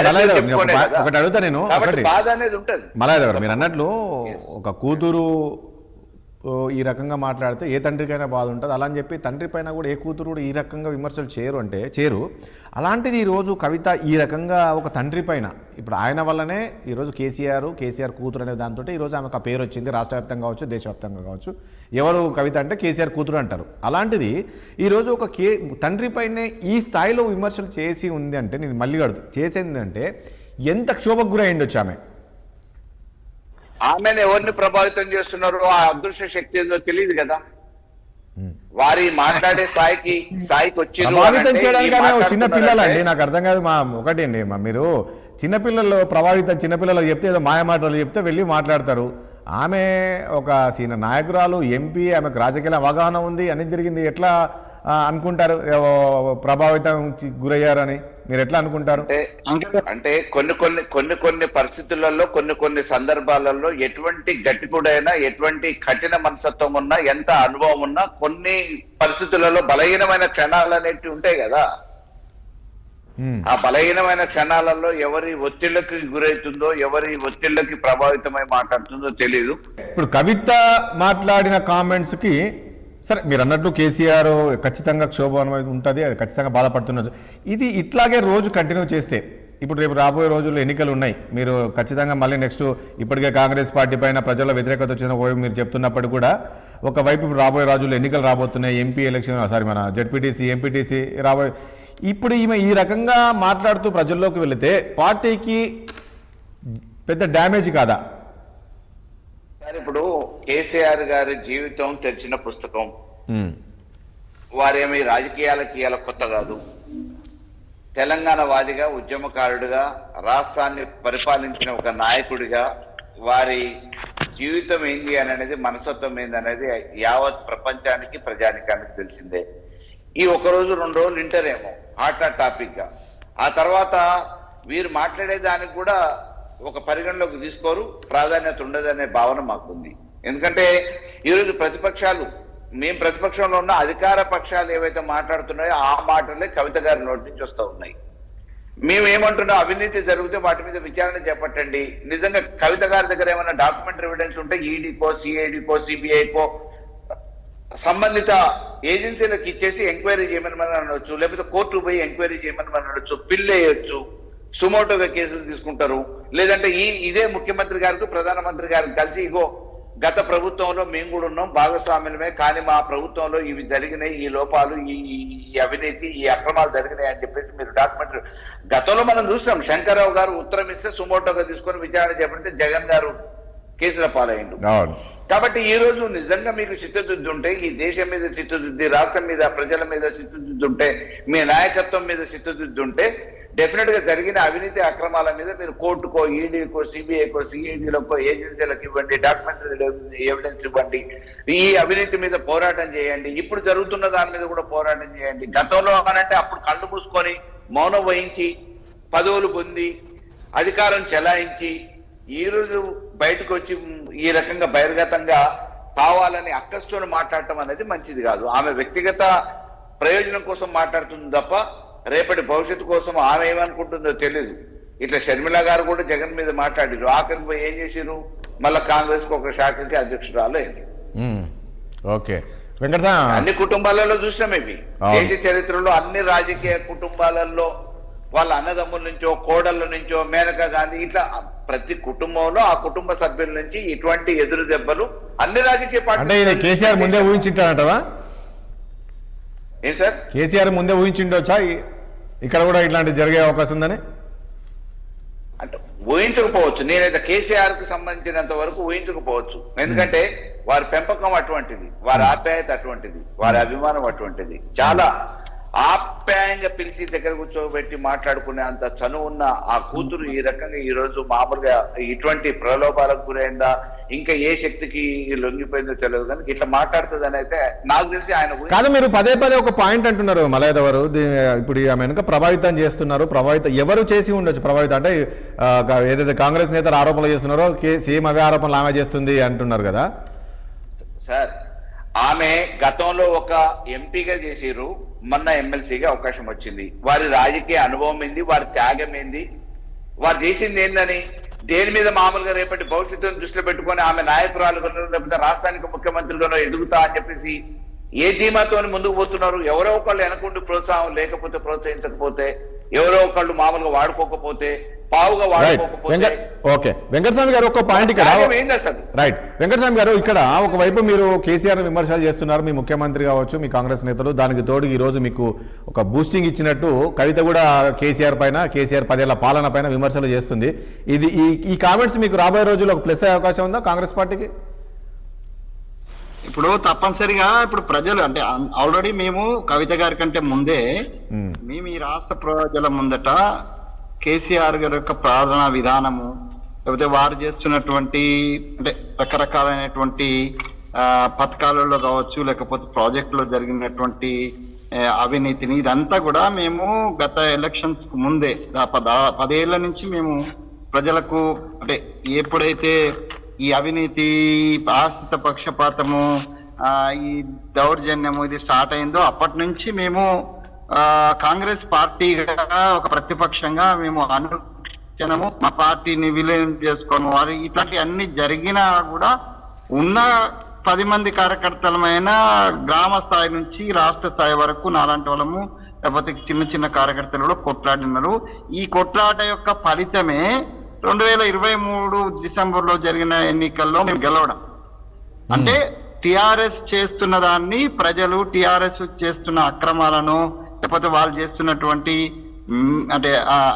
ఒకటి అడుగుతా నేను, బాధ అనేది ఉంటది. మలాయ్ గారు మీరు అన్నట్లు ఒక కూతురు ఈ రకంగా మాట్లాడితే ఏ తండ్రికైనా బాధ ఉంటుంది. అలా అని చెప్పి తండ్రి పైన కూడా ఏ కూతురు కూడా ఈ రకంగా విమర్శలు చేయరు. అలాంటిది ఈరోజు కవిత ఈ రకంగా ఒక తండ్రి పైన, ఇప్పుడు ఆయన వల్లనే ఈరోజు కేసీఆర్ కూతురు అనే దాంతో ఈరోజు ఆమెకు ఆ పేరు వచ్చింది, రాష్ట్ర వ్యాప్తంగా కావచ్చు, దేశవ్యాప్తంగా కావచ్చు. ఎవరు కవిత అంటే కేసీఆర్ కూతురు అంటారు. అలాంటిది ఈరోజు ఒక తండ్రి పైనే ఈ స్థాయిలో విమర్శలు చేసి ఉంది అంటే, నేను మళ్ళీ చేసింది అంటే ఎంత క్షోభకు గురి అయ్యిండొచ్చు ఆమె. ఆమెను ఎవరిని ప్రభావితం చేస్తున్నారో ఆ అదృశ్య శక్తి ఏదో తెలియదు కదా. వారి మాట్లాడే స్థాయికి వచ్చి ప్రభావితం చేయడానికి చిన్న పిల్లలండి, నాకు అర్థం కాదు. ఒకటి అండి, మీరు చిన్నపిల్లలు చెప్తే ఏదో మాయ మాటలు చెప్తే వెళ్ళి మాట్లాడతారు. ఆమె ఒక సీనియర్ నాయకురాలు, ఎంపీ, ఆమెకు రాజకీయ అవగాహన ఉంది, అని జరిగింది. ఎట్లా అనుకుంటారు ప్రభావితం గురయ్యారని? మీరు ఎట్లా అనుకుంటారు? అంటే కొన్ని పరిస్థితులలో, కొన్ని సందర్భాలలో ఎటువంటి గట్టికుడైనా, ఎటువంటి కఠిన మనస్తత్వం ఉన్నా, ఎంత అనుభవం ఉన్నా, కొన్ని పరిస్థితులలో బలహీనమైన క్షణాలు అనేవి ఉంటాయి కదా. ఆ బలహీనమైన క్షణాలలో ఎవరి ఒత్తిళ్లకి గురవుతుందో, ఎవరి ఒత్తిళ్లకి ప్రభావితమై మాట్లాడుతుందో తెలియదు. ఇప్పుడు కవిత మాట్లాడిన కామెంట్స్ కి సరే మీరు అన్నట్లు కేసీఆర్ ఖచ్చితంగా క్షోభం ఉంటుంది, అది ఖచ్చితంగా బాధపడుతున్నారు. ఇది ఇట్లాగే రోజు కంటిన్యూ చేస్తే, ఇప్పుడు రేపు రాబోయే రోజుల్లో ఎన్నికలు ఉన్నాయి, మీరు ఖచ్చితంగా మళ్ళీ నెక్స్ట్ ఇప్పటికే కాంగ్రెస్ పార్టీ పైన ప్రజల వ్యతిరేకత వచ్చిన మీరు చెప్తున్నప్పుడు కూడా, ఒకవైపు ఇప్పుడు రాబోయే రోజుల్లో ఎన్నికలు రాబోతున్నాయి, ఎంపీ ఎలక్షన్, మన జెడ్పీటీసీ, ఎంపీటీసీ రాబోయే. ఇప్పుడు ఈమె ఈ రకంగా మాట్లాడుతూ ప్రజల్లోకి వెళితే పార్టీకి పెద్ద డ్యామేజ్ కాదా? ఇప్పుడు కేసీఆర్ గారి జీవితం తెరిచిన పుస్తకం. వారేమి రాజకీయాలకి ఇలా కొత్త కాదు. తెలంగాణ వాదిగా, ఉద్యమకారుడిగా, రాష్ట్రాన్ని పరిపాలించిన ఒక నాయకుడిగా వారి జీవితం ఏంది అనేది, మనస్తత్వం ఏంది అనేది యావత్ ప్రపంచానికి, ప్రజానికానికి తెలిసిందే. ఈ ఒకరోజు 2 రోజులు వింటారేమో హాట్ టాపిక్ గా, ఆ తర్వాత వీరు మాట్లాడేదానికి కూడా ఒక పరిగణలోకి తీసుకోరు, ప్రాధాన్యత ఉండదనే భావన మాకుంది. ఎందుకంటే ఈరోజు ప్రతిపక్షాలు, మేము ప్రతిపక్షంలో ఉన్న అధికార పక్షాలు ఏవైతే మాట్లాడుతున్నాయో ఆ మాటలే కవిత గారి నోటి నుంచి వస్తూ ఉన్నాయి. మేమేమంటున్నాం, అవినీతి జరిగితే వాటి మీద విచారణ చేపట్టండి. నిజంగా కవిత గారి దగ్గర ఏమైనా డాక్యుమెంటరీ ఎవిడెన్స్ ఉంటే ఈడీకో, సిఐడికో, సిబిఐకో సంబంధిత ఏజెన్సీలకు ఇచ్చేసి ఎంక్వైరీ చేయమని మనం అనవచ్చు, లేకపోతే కోర్టు పోయి ఎంక్వైరీ చేయమని మనం అనవచ్చు, బిల్ వేయొచ్చు, సుమోటోగా కేసులు తీసుకుంటారు. లేదంటే ఇదే ముఖ్యమంత్రి గారికి, ప్రధానమంత్రి గారికి కలిసి, ఇగో గత ప్రభుత్వంలో మేము కూడా ఉన్నాం, భాగస్వామ్యమే, కానీ మా ప్రభుత్వంలో ఇవి జరిగినాయి, ఈ లోపాలు, ఈ అవినీతి, ఈ అక్రమాలు జరిగినాయి అని చెప్పేసి మీరు డాక్యుమెంటరీ. గతంలో మనం చూసాం, శంకర్రావు గారు ఉత్తరం ఇస్తే సుమోటోగా తీసుకొని విచారణ చేపడితే జగన్ గారు కేసుల పాలయ్యిండు. కాబట్టి ఈ రోజు నిజంగా మీకు చిత్తశుద్ధి ఉంటే, ఈ దేశం మీద చిత్తశుద్ధి, రాష్ట్రం మీద, ప్రజల మీద చిత్తశుద్ధి ఉంటే, మీ నాయకత్వం మీద చిత్తశుద్ధి ఉంటే, డెఫినెట్ గా జరిగిన అవినీతి అక్రమాల మీద మీరు కోర్టుకో, ఈడీకో, సిబిఐకో, సిఐడిలకో, ఏజెన్సీలకు ఇవ్వండి, డాక్యుమెంటరీ ఎవిడెన్స్ ఇవ్వండి, ఈ అవినీతి మీద పోరాటం చేయండి. ఇప్పుడు జరుగుతున్న దాని మీద కూడా పోరాటం చేయండి. గతంలో అనంటే అప్పుడు కళ్ళు మూసుకొని మౌనం వహించి, పదవులు పొంది, అధికారం చెలాయించి, ఈ రోజు బయటకు వచ్చి ఈ రకంగా బహిర్గతంగా కావాలని అక్కస్తోని మాట్లాడటం అనేది మంచిది కాదు. ఆమె వ్యక్తిగత ప్రయోజనం కోసం మాట్లాడుతుంది తప్ప రేపటి భవిష్యత్తు కోసం ఆమె ఏమనుకుంటుందో తెలియదు. ఇట్లా షర్మిల గారు కూడా జగన్ మీద మాట్లాడారు, ఆఖరికి పోయి ఏం చేసిరు, మళ్ళీ కాంగ్రెస్ కు ఒక శాఖకి అధ్యక్షురాలు అయింది. ఓకే, అన్ని కుటుంబాలలో చూసినాం ఇవి. దేశ చరిత్రలో అన్ని రాజకీయ కుటుంబాలలో వాళ్ళ అన్నదమ్ముల నుంచో, కోడళ్ళ నుంచో, మేనకా గాంధీ, ఇట్లా ప్రతి కుటుంబంలో ఆ కుటుంబ సభ్యుల నుంచి ఇటువంటి ఎదురు దెబ్బలు అన్ని రాజకీయ పార్టీలు. కేసీఆర్ ముందే ఊహించింటాడంటవా? ఏం సార్, కేసీఆర్ ముందే ఊహించిండొచ్చా ఇక్కడ కూడా ఇట్లాంటి జరిగే అవకాశం ఉందని? అంటే ఊహించకపోవచ్చు. నేనైతే కేసీఆర్ కు సంబంధించినంత వరకు ఊహించకపోవచ్చు. ఎందుకంటే వారి పెంపకం అటువంటిది, వారి ఆప్యాయత అటువంటిది, వారి అభిమానం అటువంటిది. చాలా ఆప్యాయంగా పిలిచి దగ్గర కూర్చోబెట్టి మాట్లాడుకునే అంత చనువు ఉన్న ఆ కూతురు ఈ రకంగా ఈ రోజు మామూలుగా ఇటువంటి ప్రలోభాలకు గురైందా, ఇంకా ఏ శక్తికి లొంగిపోయిందో తెలియదు, కానీ ఇట్లా మాట్లాడుతుందని అయితే నాకు తెలిసి ఆయన కాదు. మీరు పదే ఒక పాయింట్ అంటున్నారు మలయాదవ్ గారు, ఇప్పుడు ఆమె వెనుక ప్రభావితం చేస్తున్నారు. ఎవరు చేసి ఉండొచ్చు ప్రభావితం అంటే ఏదైతే కాంగ్రెస్ నేతలు ఆరోపణలు చేస్తున్నారో సేమ్ అవే ఆరోపణలు ఆమె చేస్తుంది అంటున్నారు కదా సార్. ఆమె గతంలో ఒక ఎంపీగా చేసిరు, మొన్న ఎమ్మెల్సీగా అవకాశం వచ్చింది. వారి రాజకీయ అనుభవం ఏంది, వారి త్యాగం ఏంది, వారు చేసింది ఏందని, దేని మీద మామూలుగా రేపటి భవిష్యత్తును దృష్టిలో పెట్టుకొని ఆమె నాయకురాలుగానో లేకపోతే రాష్ట్రానికి ముఖ్యమంత్రిగానో ఎదుగుతా అని చెప్పేసి ఏ ధీమాతో ముందుకు పోతున్నారు? ఎవరో ఒకళ్ళు వెనకుండి ప్రోత్సాహం లేకపోతే, ప్రోత్సహించకపోతే, ఎవరో ఒకళ్ళు మామూలుగా వాడుకోకపోతే, పావుగా వాడుకోకపోతే. ఓకే వెంకటస్వామి గారు ఒక పాయింట్ ఇక్కడ రైట్. వెంకటస్వామి గారు ఇక్కడ ఒకవైపు మీరు కేసీఆర్ విమర్శలు చేస్తున్నారు, మీ ముఖ్యమంత్రి కావచ్చు, మీ కాంగ్రెస్ నేతలు, దానికి తోడు ఈ రోజు మీకు ఒక బూస్టింగ్ ఇచ్చినట్టు కవిత కూడా కేసీఆర్ పైన, కేసీఆర్ 10 ఏళ్ల పాలన పైన విమర్శలు చేస్తుంది. ఇది ఈ కామెంట్స్ మీకు రాబోయే రోజుల్లో ఒక ప్లస్ అయ్యే అవకాశం ఉందా కాంగ్రెస్ పార్టీకి? ఇప్పుడు తప్పనిసరిగా ఇప్పుడు ప్రజలు అంటే ఆల్రెడీ మేము కవిత గారి కంటే ముందే మేము ఈ రాష్ట్ర ప్రజల ముందట కేసీఆర్ గారి యొక్క ప్రార్థనా విధానము, లేకపోతే వారు చేస్తున్నటువంటి అంటే రకరకాలైనటువంటి పథకాలలో కావచ్చు, లేకపోతే ప్రాజెక్టులో జరిగినటువంటి అవినీతిని, ఇదంతా కూడా మేము గత ఎలక్షన్స్ కు ముందే 10 ఏళ్ల నుంచి మేము ప్రజలకు అంటే ఎప్పుడైతే ఈ అవినీతి, ఆశ్రిత పక్షపాతము, ఈ దౌర్జన్యము ఇది స్టార్ట్ అయిందో అప్పటి నుంచి మేము కాంగ్రెస్ పార్టీగా ఒక ప్రతిపక్షంగా మేము అనుక్షణము మా పార్టీని విలీనం చేసుకోను వారు ఇట్లాంటి అన్ని జరిగినా కూడా ఉన్న 10 మంది కార్యకర్తలమైన గ్రామ స్థాయి నుంచి రాష్ట్ర స్థాయి వరకు నాలాంటి వాళ్ళము లేకపోతే చిన్న కార్యకర్తలు కూడా కొట్లాడినారు. ఈ కొట్లాట యొక్క ఫలితమే 2023 డిసెంబర్లో జరిగిన ఎన్నికల్లో మేము గెలవడం. అంటే టిఆర్ఎస్ చేస్తున్న దాన్ని ప్రజలు, టిఆర్ఎస్ చేస్తున్న అక్రమాలను లేకపోతే వాళ్ళు చేస్తున్నటువంటి అంటే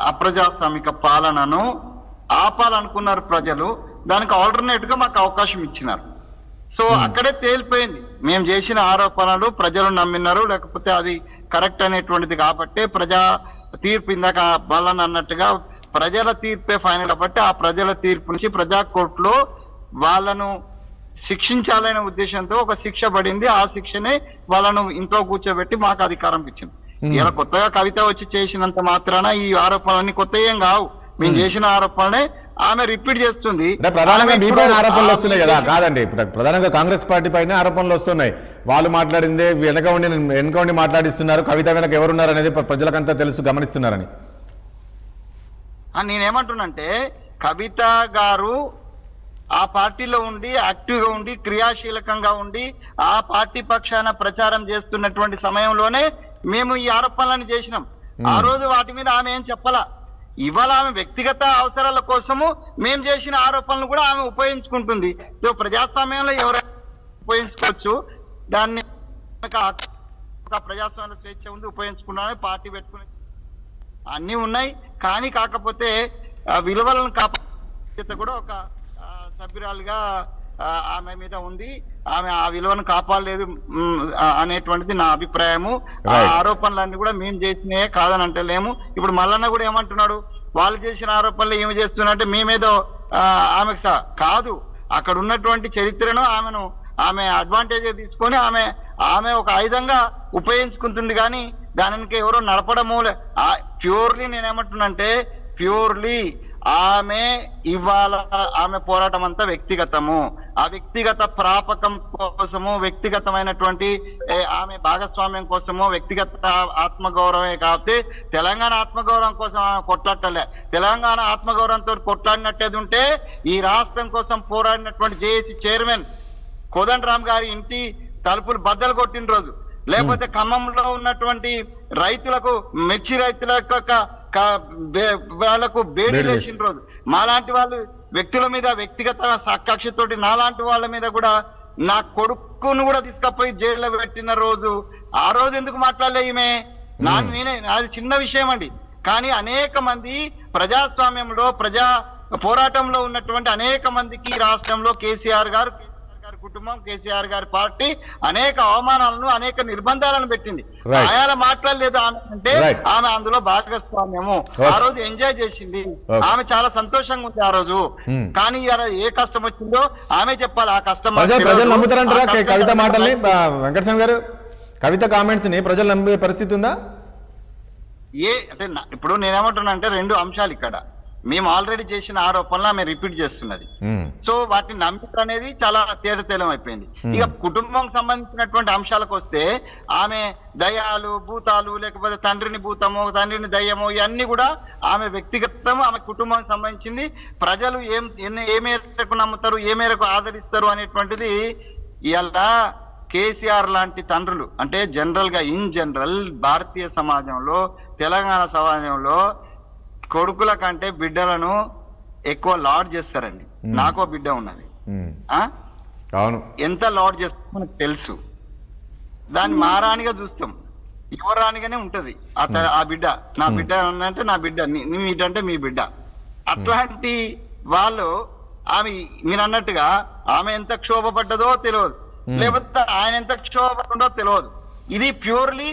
అప్రజాస్వామిక పాలనను ఆపాలనుకున్నారు ప్రజలు. దానికి ఆల్టర్నేట్ గా మాకు అవకాశం ఇచ్చినారు. సో అక్కడే తేలిపోయింది మేము చేసిన ఆరోపణలు ప్రజలు నమ్మినారు, లేకపోతే అది కరెక్ట్ అనేటువంటిది. కాబట్టి ప్రజా తీర్పు ఇందాక బలని అన్నట్టుగా ప్రజల తీర్పే ఫైనల్ కాబట్టి ఆ ప్రజల తీర్పు నుంచి ప్రజా కోర్టులో వాళ్ళను శిక్షించాలనే ఉద్దేశంతో ఒక శిక్ష పడింది. ఆ శిక్షనే వాళ్ళను ఇంట్లో కూర్చోబెట్టి మాకు అధికారం ఇచ్చింది. ఇలా కొత్తగా కవిత వచ్చి చేసినంత మాత్రాన ఈ ఆరోపణలన్నీ కొత్త ఏం కావు. మేము చేసిన ఆరోపణలే ఆమె రిపీట్ చేస్తుంది. ప్రధానంగా మీ పైన ఆరోపణలు వస్తున్నాయి కదా? కాదండి, ప్రధానంగా కాంగ్రెస్ పార్టీ పైన ఆరోపణలు వస్తున్నాయి. వాళ్ళు మాట్లాడిందే వెనక ఉండి మాట్లాడిస్తున్నారు, కవిత వెనక ఎవరున్నారు అనేది ప్రజలకంతా తెలుసు, గమనిస్తున్నారని. నేనేమంటున్నంటే కవిత గారు ఆ పార్టీలో ఉండి యాక్టివ్గా ఉండి క్రియాశీలకంగా ఉండి ఆ పార్టీ పక్షాన ప్రచారం చేస్తున్నటువంటి సమయంలోనే మేము ఈ ఆరోపణలను చేసినాం. ఆ రోజు వాటి మీద ఆమె ఏం చెప్పలా. ఇవాళ ఆమె వ్యక్తిగత అవసరాల కోసము మేము చేసిన ఆరోపణలు కూడా ఆమె ఉపయోగించుకుంటుంది. ప్రజాస్వామ్యంలో ఎవరైనా ఉపయోగించుకోవచ్చు, దాన్ని ప్రజాస్వామ్యంలో స్వేచ్ఛ ఉంది, ఉపయోగించుకున్నామని పార్టీ పెట్టుకునే అన్నీ ఉన్నాయి. కానీ కాకపోతే విలువలను కాపాడే కూడా ఒక సభ్యురాలుగా ఆమె మీద ఉంది. ఆమె ఆ విలువను కాపాడలేదు అనేటువంటిది నా అభిప్రాయము. ఆ ఆరోపణలన్నీ కూడా మేము చేసినాయే కాదని అంటలేము. ఇప్పుడు మల్లన్న కూడా ఏమంటున్నాడు, వాళ్ళు చేసిన ఆరోపణలు ఏమి చేస్తున్నారంటే మేమేదో ఆమెకు కాదు, అక్కడ ఉన్నటువంటి చరిత్రను ఆమె అడ్వాంటేజ్ తీసుకొని ఆమె ఒక ఆయుధంగా ఉపయోగించుకుంటుంది. కానీ దానికి ఎవరో నడపడము ప్యూర్లీ నేనేమంటున్నానంటే ప్యూర్లీ ఆమె ఇవాళ ఆమె పోరాటం అంతా వ్యక్తిగతము. ఆ వ్యక్తిగత ప్రాపకం కోసము, వ్యక్తిగతమైనటువంటి ఆమె భాగస్వామ్యం కోసము, వ్యక్తిగత ఆత్మగౌరవమే కాబట్టి తెలంగాణ ఆత్మగౌరవం కోసం ఆమె కొట్లాడలే. తెలంగాణ ఆత్మగౌరవంతో కొట్లాడినట్టేది ఉంటే ఈ రాష్ట్రం కోసం పోరాడినటువంటి జేఏసీ చైర్మన్ కోదండరామ్ గారి ఇంటి తలుపులు బద్దలు కొట్టిన రోజు, లేకపోతే ఖమ్మంలో ఉన్నటువంటి రైతులకు మిర్చి రైతుల వాళ్ళకు బేడీ వేసిన రోజు, మాలాంటి వాళ్ళు వ్యక్తుల మీద వ్యక్తిగత కక్షతోటి నాలాంటి వాళ్ళ మీద కూడా నా కొడుకును కూడా తీసుకపోయి జైల్లో పెట్టిన రోజు, ఆ రోజు ఎందుకు మాట్లాడలే ఈమె? అది చిన్న విషయం అండి. కానీ అనేక మంది ప్రజాస్వామ్యంలో ప్రజా పోరాటంలో ఉన్నటువంటి అనేక మందికి రాష్ట్రంలో కేసీఆర్ గారు కుటుంబం, కేసీఆర్ గారి పార్టీ అనేక అవమానాలను, అనేక నిర్బంధాలను పెట్టింది. Right. ఆయన మాట్లాడలేదు ఆమె అంటే Right. ఆమె అందులో భాగస్వామ్యము. Okay. ఆ రోజు ఎంజాయ్ చేసింది. Okay. ఆమె చాలా సంతోషంగా ఉంది ఆ రోజు. కానీ ఇవాళ ఏ కష్టం వచ్చిందో ఆమె చెప్పాలి. ఆ కష్టం ప్రజలు నమ్ముతారంటారా కవిత మాటల్ని? వెంకటస్వామి గారు, కవిత కామెంట్స్ ని ప్రజలు నమ్మే పరిస్థితి ఉందా? అంటే ఇప్పుడు నేనేమంటున్నా అంటే 2 అంశాలు ఇక్కడ. మేము ఆల్రెడీ చేసిన ఆరోపణలు ఆమె రిపీట్ చేస్తున్నది. సో వాటిని నమ్మిక అనేది చాలా తేటతెలం అయిపోయింది. ఇక కుటుంబం సంబంధించినటువంటి అంశాలకు వస్తే ఆమె దయాలు, భూతాలు, లేకపోతే తండ్రిని భూతము, తండ్రిని దయ్యము, ఇవన్నీ కూడా ఆమె వ్యక్తిగతం, ఆమె కుటుంబానికి సంబంధించింది. ప్రజలు ఏ మేరకు నమ్ముతారు, ఏ మేరకు ఆదరిస్తారు అనేటువంటిది ఇలా కేసీఆర్ లాంటి తండ్రులు అంటే ఇన్ జనరల్ భారతీయ సమాజంలో, తెలంగాణ సమాజంలో కొడుకుల కంటే బిడ్డలను ఎక్కువ లాడ్ చేస్తారండి. నాకో బిడ్డ ఉన్నది. అవును, ఎంత లాడ్ చేస్తారో మనకు తెలుసు. దాన్ని మారానిగా చూస్తాం, యువరానిగానే ఉంటది ఆ బిడ్డ. నా బిడ్డ అంటే నా బిడ్డ, నీ బిడ్డ అంటే మీ బిడ్డ. అట్లాంటి వాళ్ళు మీరు అన్నట్టుగా ఆమె ఎంత క్షోభపడ్డదో తెలియదు, లేకపోతే ఆయన ఎంత క్షోభపడ్డో తెలియదు. ఇది ప్యూర్లీ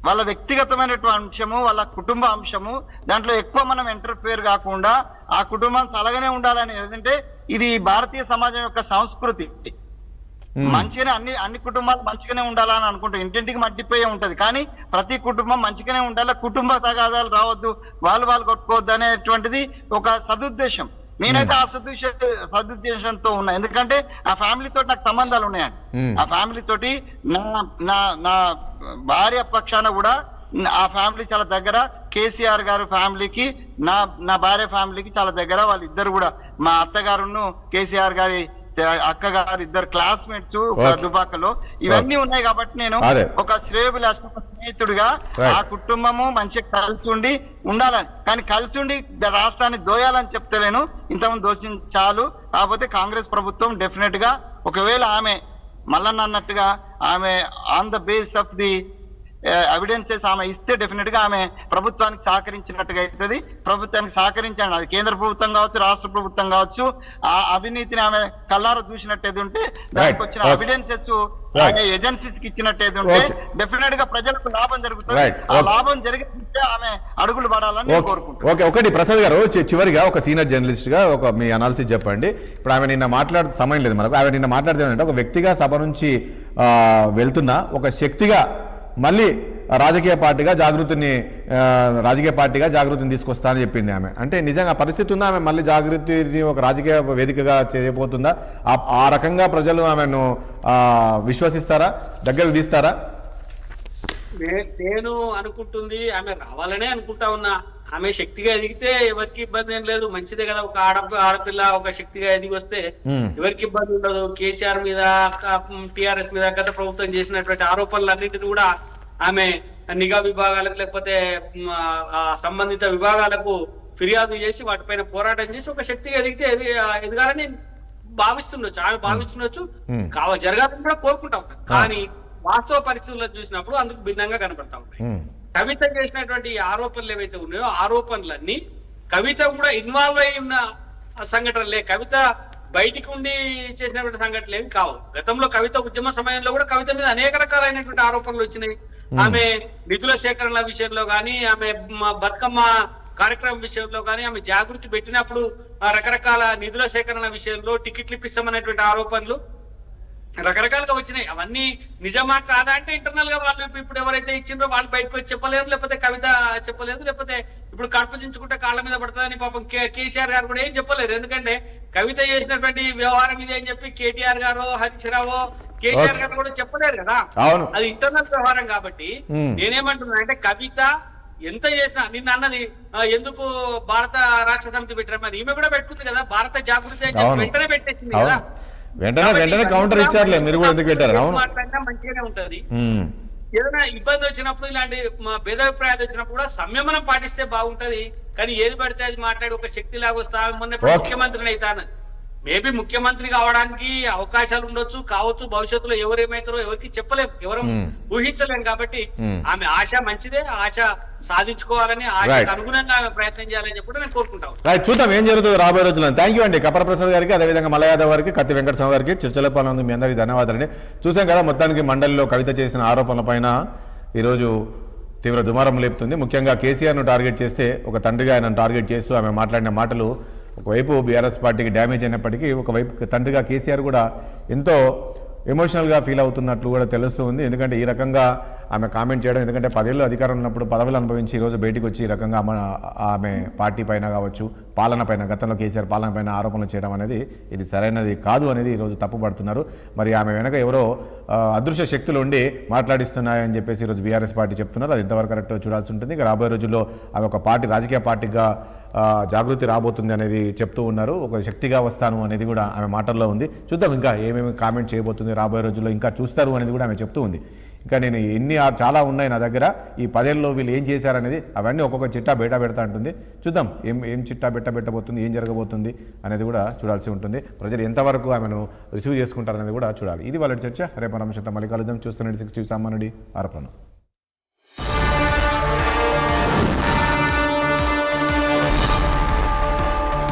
వాళ్ళ వ్యక్తిగతమైనటువంటి అంశము, వాళ్ళ కుటుంబ అంశము. దాంట్లో ఎక్కువ మనం ఇంటర్ఫియర్ కాకుండా ఆ కుటుంబం అలాగనే ఉండాలని. ఎందుకంటే ఇది భారతీయ సమాజం యొక్క సంస్కృతి. మంచిగానే అన్ని కుటుంబాలు మంచిగానే ఉండాలని అనుకుంటాం. ఇంటింటికి మట్టిపోయే ఉంటది, కానీ ప్రతి కుటుంబం మంచిగానే ఉండాలి, కుటుంబ తగాదాలు రావద్దు, వాళ్ళు కొట్టుకోవద్దు అనేటువంటిది ఒక సదుద్దేశం. నేనైతే ఆ సదుద్దేశంతో ఉన్నా. ఎందుకంటే ఆ ఫ్యామిలీ తోటి నాకు సంబంధాలు ఉన్నాయండి. ఆ ఫ్యామిలీ తోటి నా భార్య పక్షాన కూడా ఆ ఫ్యామిలీ చాలా దగ్గర. కేసీఆర్ గారి ఫ్యామిలీకి నా భార్య ఫ్యామిలీకి చాలా దగ్గర. వాళ్ళిద్దరు కూడా, మా అత్తగారును కేసీఆర్ గారి అక్క గారు ఇద్దరు క్లాస్మేట్స్ దుబాకలో. ఇవన్నీ ఉన్నాయి కాబట్టి నేను ఒక స్నేహితుడిగా ఆ కుటుంబము మంచిగా కలిసి ఉండాలని, కానీ కలిసి ఉండి రాష్ట్రాన్ని దోయాలని చెప్తలేను. ఇంతకుముందు దోషించి చాలు. కాకపోతే కాంగ్రెస్ ప్రభుత్వం డెఫినెట్ గా ఒకవేళ ఆమె మల్లన్న అన్నట్టుగా ఆమె on the base of the evidences ఆమె ఇస్తే డెఫినెట్ గా ఆమె ప్రభుత్వానికి సహకరించినట్టుగా అవుతుంది. ప్రభుత్వానికి సహకరించండి, అది కేంద్ర ప్రభుత్వం కావచ్చు, రాష్ట్ర ప్రభుత్వం కావచ్చు. ఆ అవినీతిని ఆమె కళ్ళారా చూసినట్టేది ఉంటే, దానికి వచ్చిన ఎవిడెన్సెస్ ఏజెన్సీస్ కి ఇచ్చినట్టేది ఉంటే డెఫినెట్ గా ప్రజలకు లాభం జరుగుతుంది. ఆ లాభం జరిగితే ఆమె అడుగులు పడాలని కోరుకుంటున్నాను. ఓకే, ఒకటి ప్రసాద్ గారు, చివరిగా ఒక సీనియర్ జర్నలిస్ట్ గా మీ అనాలిసిస్ చెప్పండి. ఇప్పుడు ఆమె నిన్న సమయం లేదు మనకు. ఆమె నిన్న మాట్లాడితే ఒక వ్యక్తిగా సభ నుంచి వెళ్తున్న ఒక శక్తిగా మళ్ళీ రాజకీయ పార్టీగా జాగృతిని తీసుకొస్తానని చెప్పింది ఆమె. అంటే నిజంగా పరిస్థితి ఉందా? ఆమె మళ్ళీ జాగృతిని ఒక రాజకీయ వేదికగా చేయబోతుందా? ఆ రకంగా ప్రజలు ఆమెను విశ్వసిస్తారా, దగ్గరకు తీస్తారా? నేను అనుకుంటుంది ఆమె రావాలనే అనుకుంటా ఉన్నా. ఆమె శక్తిగా ఎదిగితే ఎవరికి ఇబ్బంది ఏం లేదు, మంచిదే కదా. ఒక ఆడపిల్ల ఒక శక్తిగా ఎదిగి వస్తే ఎవరికి ఇబ్బంది ఉండదు. కేసీఆర్ మీద, టిఆర్ఎస్ మీద గత ప్రభుత్వం చేసినటువంటి ఆరోపణలన్నింటినీ కూడా ఆమె నిఘా విభాగాలకు లేకపోతే సంబంధిత విభాగాలకు ఫిర్యాదు చేసి వాటిపైన పోరాటం చేసి ఒక శక్తిగా ఎదిగితే ఎదగాలని భావిస్తుండొచ్చు, ఆమె భావిస్తుండొచ్చు, జరగాలని కూడా కోరుకుంటా ఉంటాం. కానీ వాస్తవ పరిస్థితుల్లో చూసినప్పుడు అందుకు భిన్నంగా కనబడతా ఉంటాయి. కవిత చేసినటువంటి ఆరోపణలు ఏవైతే ఉన్నాయో ఆరోపణలన్నీ కవిత కూడా ఇన్వాల్వ్ అయి ఉన్న సంఘటనలే. కవిత బయటికి ఉండి చేసినటువంటి సంఘటనలు ఏమి కావు. గతంలో కవిత ఉద్యమ సమయంలో కూడా కవిత మీద అనేక రకాలైనటువంటి ఆరోపణలు వచ్చినాయి. ఆమె నిధుల సేకరణల విషయంలో కానీ, ఆమె బతుకమ్మ కార్యక్రమం విషయంలో కానీ, ఆమె జాగృతి పెట్టినప్పుడు రకరకాల నిధుల సేకరణ విషయంలో టికెట్లు ఇప్పిస్తామనేటువంటి ఆరోపణలు రకరకాలుగా వచ్చినాయి. అవన్నీ నిజమా కాదా అంటే ఇంటర్నల్ గా వాళ్ళు ఇప్పుడు ఎవరైతే ఇచ్చిండ్రో వాళ్ళు బయటకు వచ్చి చెప్పలేదు, లేకపోతే కవిత చెప్పలేదు, లేకపోతే ఇప్పుడు కడుపుచించుకుంటే కాళ్ళ మీద పడుతుందని పాపం కేసీఆర్ గారు కూడా ఏం చెప్పలేదు. ఎందుకంటే కవిత చేసినటువంటి వ్యవహారం ఇది అని చెప్పి కేటీఆర్ గారు, హరీష్ రావు, కేసీఆర్ గారు కూడా చెప్పలేరు కదా. అది ఇంటర్నల్ వ్యవహారం కాబట్టి నేనేమంటున్నా అంటే కవిత ఎంత చేసినా, నిన్న అన్నది ఎందుకు భారత రాష్ట్ర సమితి పెట్టారు, మరి ఈమె కూడా పెట్టుకుంది కదా భారత జాగృతి అని చెప్పి వెంటనే పెట్టేసింది కదా. వెంటనే కౌంటర్ ఇచ్చారులే, మీరు కూడా ఎందుకు పెట్టారు? మాట్లాడినా మంచిగానే ఉంటది. ఏదైనా ఇబ్బంది వచ్చినప్పుడు, ఇలాంటి భేదాభిప్రాయాలు వచ్చినప్పుడు కూడా సంయమనం పాటిస్తే బాగుంటది. కానీ ఏది పడితే అది మాట్లాడి ఒక శక్తి లాగా వస్తా, మొన్న ముఖ్యమంత్రిని అవుతాను మేబీ ముఖ్యమంత్రి కావడానికి అవకాశాలు ఉండొచ్చు కావచ్చు, భవిష్యత్తులో ఎవరేమైతారో ఎవరికి చెప్పలేము, ఎవరు ఊహించలేం. కాబట్టి ఆమె ఆశ మంచిదే, ఆశ సాధించుకోవాలని, ఆశకు అనుగుణంగా ఆమె ప్రయత్నం చేయాలని చెప్పి నేను కోరుకుంటాను. రైట్, చూద్దాం ఏం జరుగుతుంది రాబోయే రోజుల్లో. థ్యాంక్ యూ అండి కపర ప్రసాద్ గారికి, అదేవిధంగా మల్ల యాదవ్ గారికి, కత్తి వెంకటస్వామి గారికి, చర్చలపాలన మీ అందరికీ ధన్యవాదాలండి. చూసాం కదా మొత్తానికి మండలిలో కవిత చేసిన ఆరోపణలపైన ఈరోజు తీవ్ర దుమారం లేపుతుంది. ముఖ్యంగా కేసీఆర్ను టార్గెట్ చేస్తే, ఒక తండ్రిగా ఆయనను టార్గెట్ చేస్తూ ఆమె మాట్లాడిన మాటలు ఒకవైపు బీఆర్ఎస్ పార్టీకి డ్యామేజ్ అయినప్పటికీ, ఒకవైపు తండ్రిగా కేసీఆర్ కూడా ఎంతో ఎమోషనల్గా ఫీల్ అవుతున్నట్లు కూడా తెలుస్తూ ఉంది. ఎందుకంటే ఈ రకంగా ఆమె కామెంట్ చేయడం, ఎందుకంటే 10 ఏళ్ళు అధికారం ఉన్నప్పుడు పదవులు అనుభవించి ఈరోజు బయటికి వచ్చి ఈ రకంగా ఆమె పార్టీ పైన కావచ్చు, పాలన పైన, గతంలో కేసీఆర్ పాలన పైన ఆరోపణలు చేయడం అనేది ఇది సరైనది కాదు అనేది ఈరోజు తప్పుపడుతున్నారు. మరి ఆమె వెనక ఎవరో అదృశ్య శక్తులు ఉండి మాట్లాడిస్తున్నాయని చెప్పేసి ఈరోజు బీఆర్ఎస్ పార్టీ చెప్తున్నారు. అది ఎంతవరకు కరెక్ట్ చూడాల్సి ఉంటుంది. ఇక రాబోయే రోజుల్లో ఆమె ఒక పార్టీ, రాజకీయ పార్టీగా జాగృతి రాబోతుంది అనేది చెప్తూ ఉన్నారు. ఒక శక్తిగా వస్తాను అనేది కూడా ఆమె మాటల్లో ఉంది. చూద్దాం ఇంకా ఏమేమి కామెంట్ చేయబోతుంది రాబోయే రోజుల్లో, ఇంకా చూస్తారు అనేది కూడా ఆమె చెప్తూ ఉంది. ఇంకా నేను చాలా ఉన్నాయి నా దగ్గర, ఈ 10 ఏళ్ళలో వీళ్ళు ఏం చేశారనేది అవన్నీ ఒక్కొక్క చిట్టా బయట పెడతా ఉంటుంది. చూద్దాం ఏం చిట్టా పెట్టబోతుంది, ఏం జరగబోతుంది అనేది కూడా చూడాల్సి ఉంటుంది. ప్రజలు ఎంతవరకు ఆమెను రిసీవ్ చేసుకుంటారనేది కూడా చూడాలి. ఇది వాళ్ళ చర్చ. రేపు అంశంతో మళ్ళీ కలుద్దాం. చూస్తున్నది 60 సామాన్యుడి ఆరోపణ.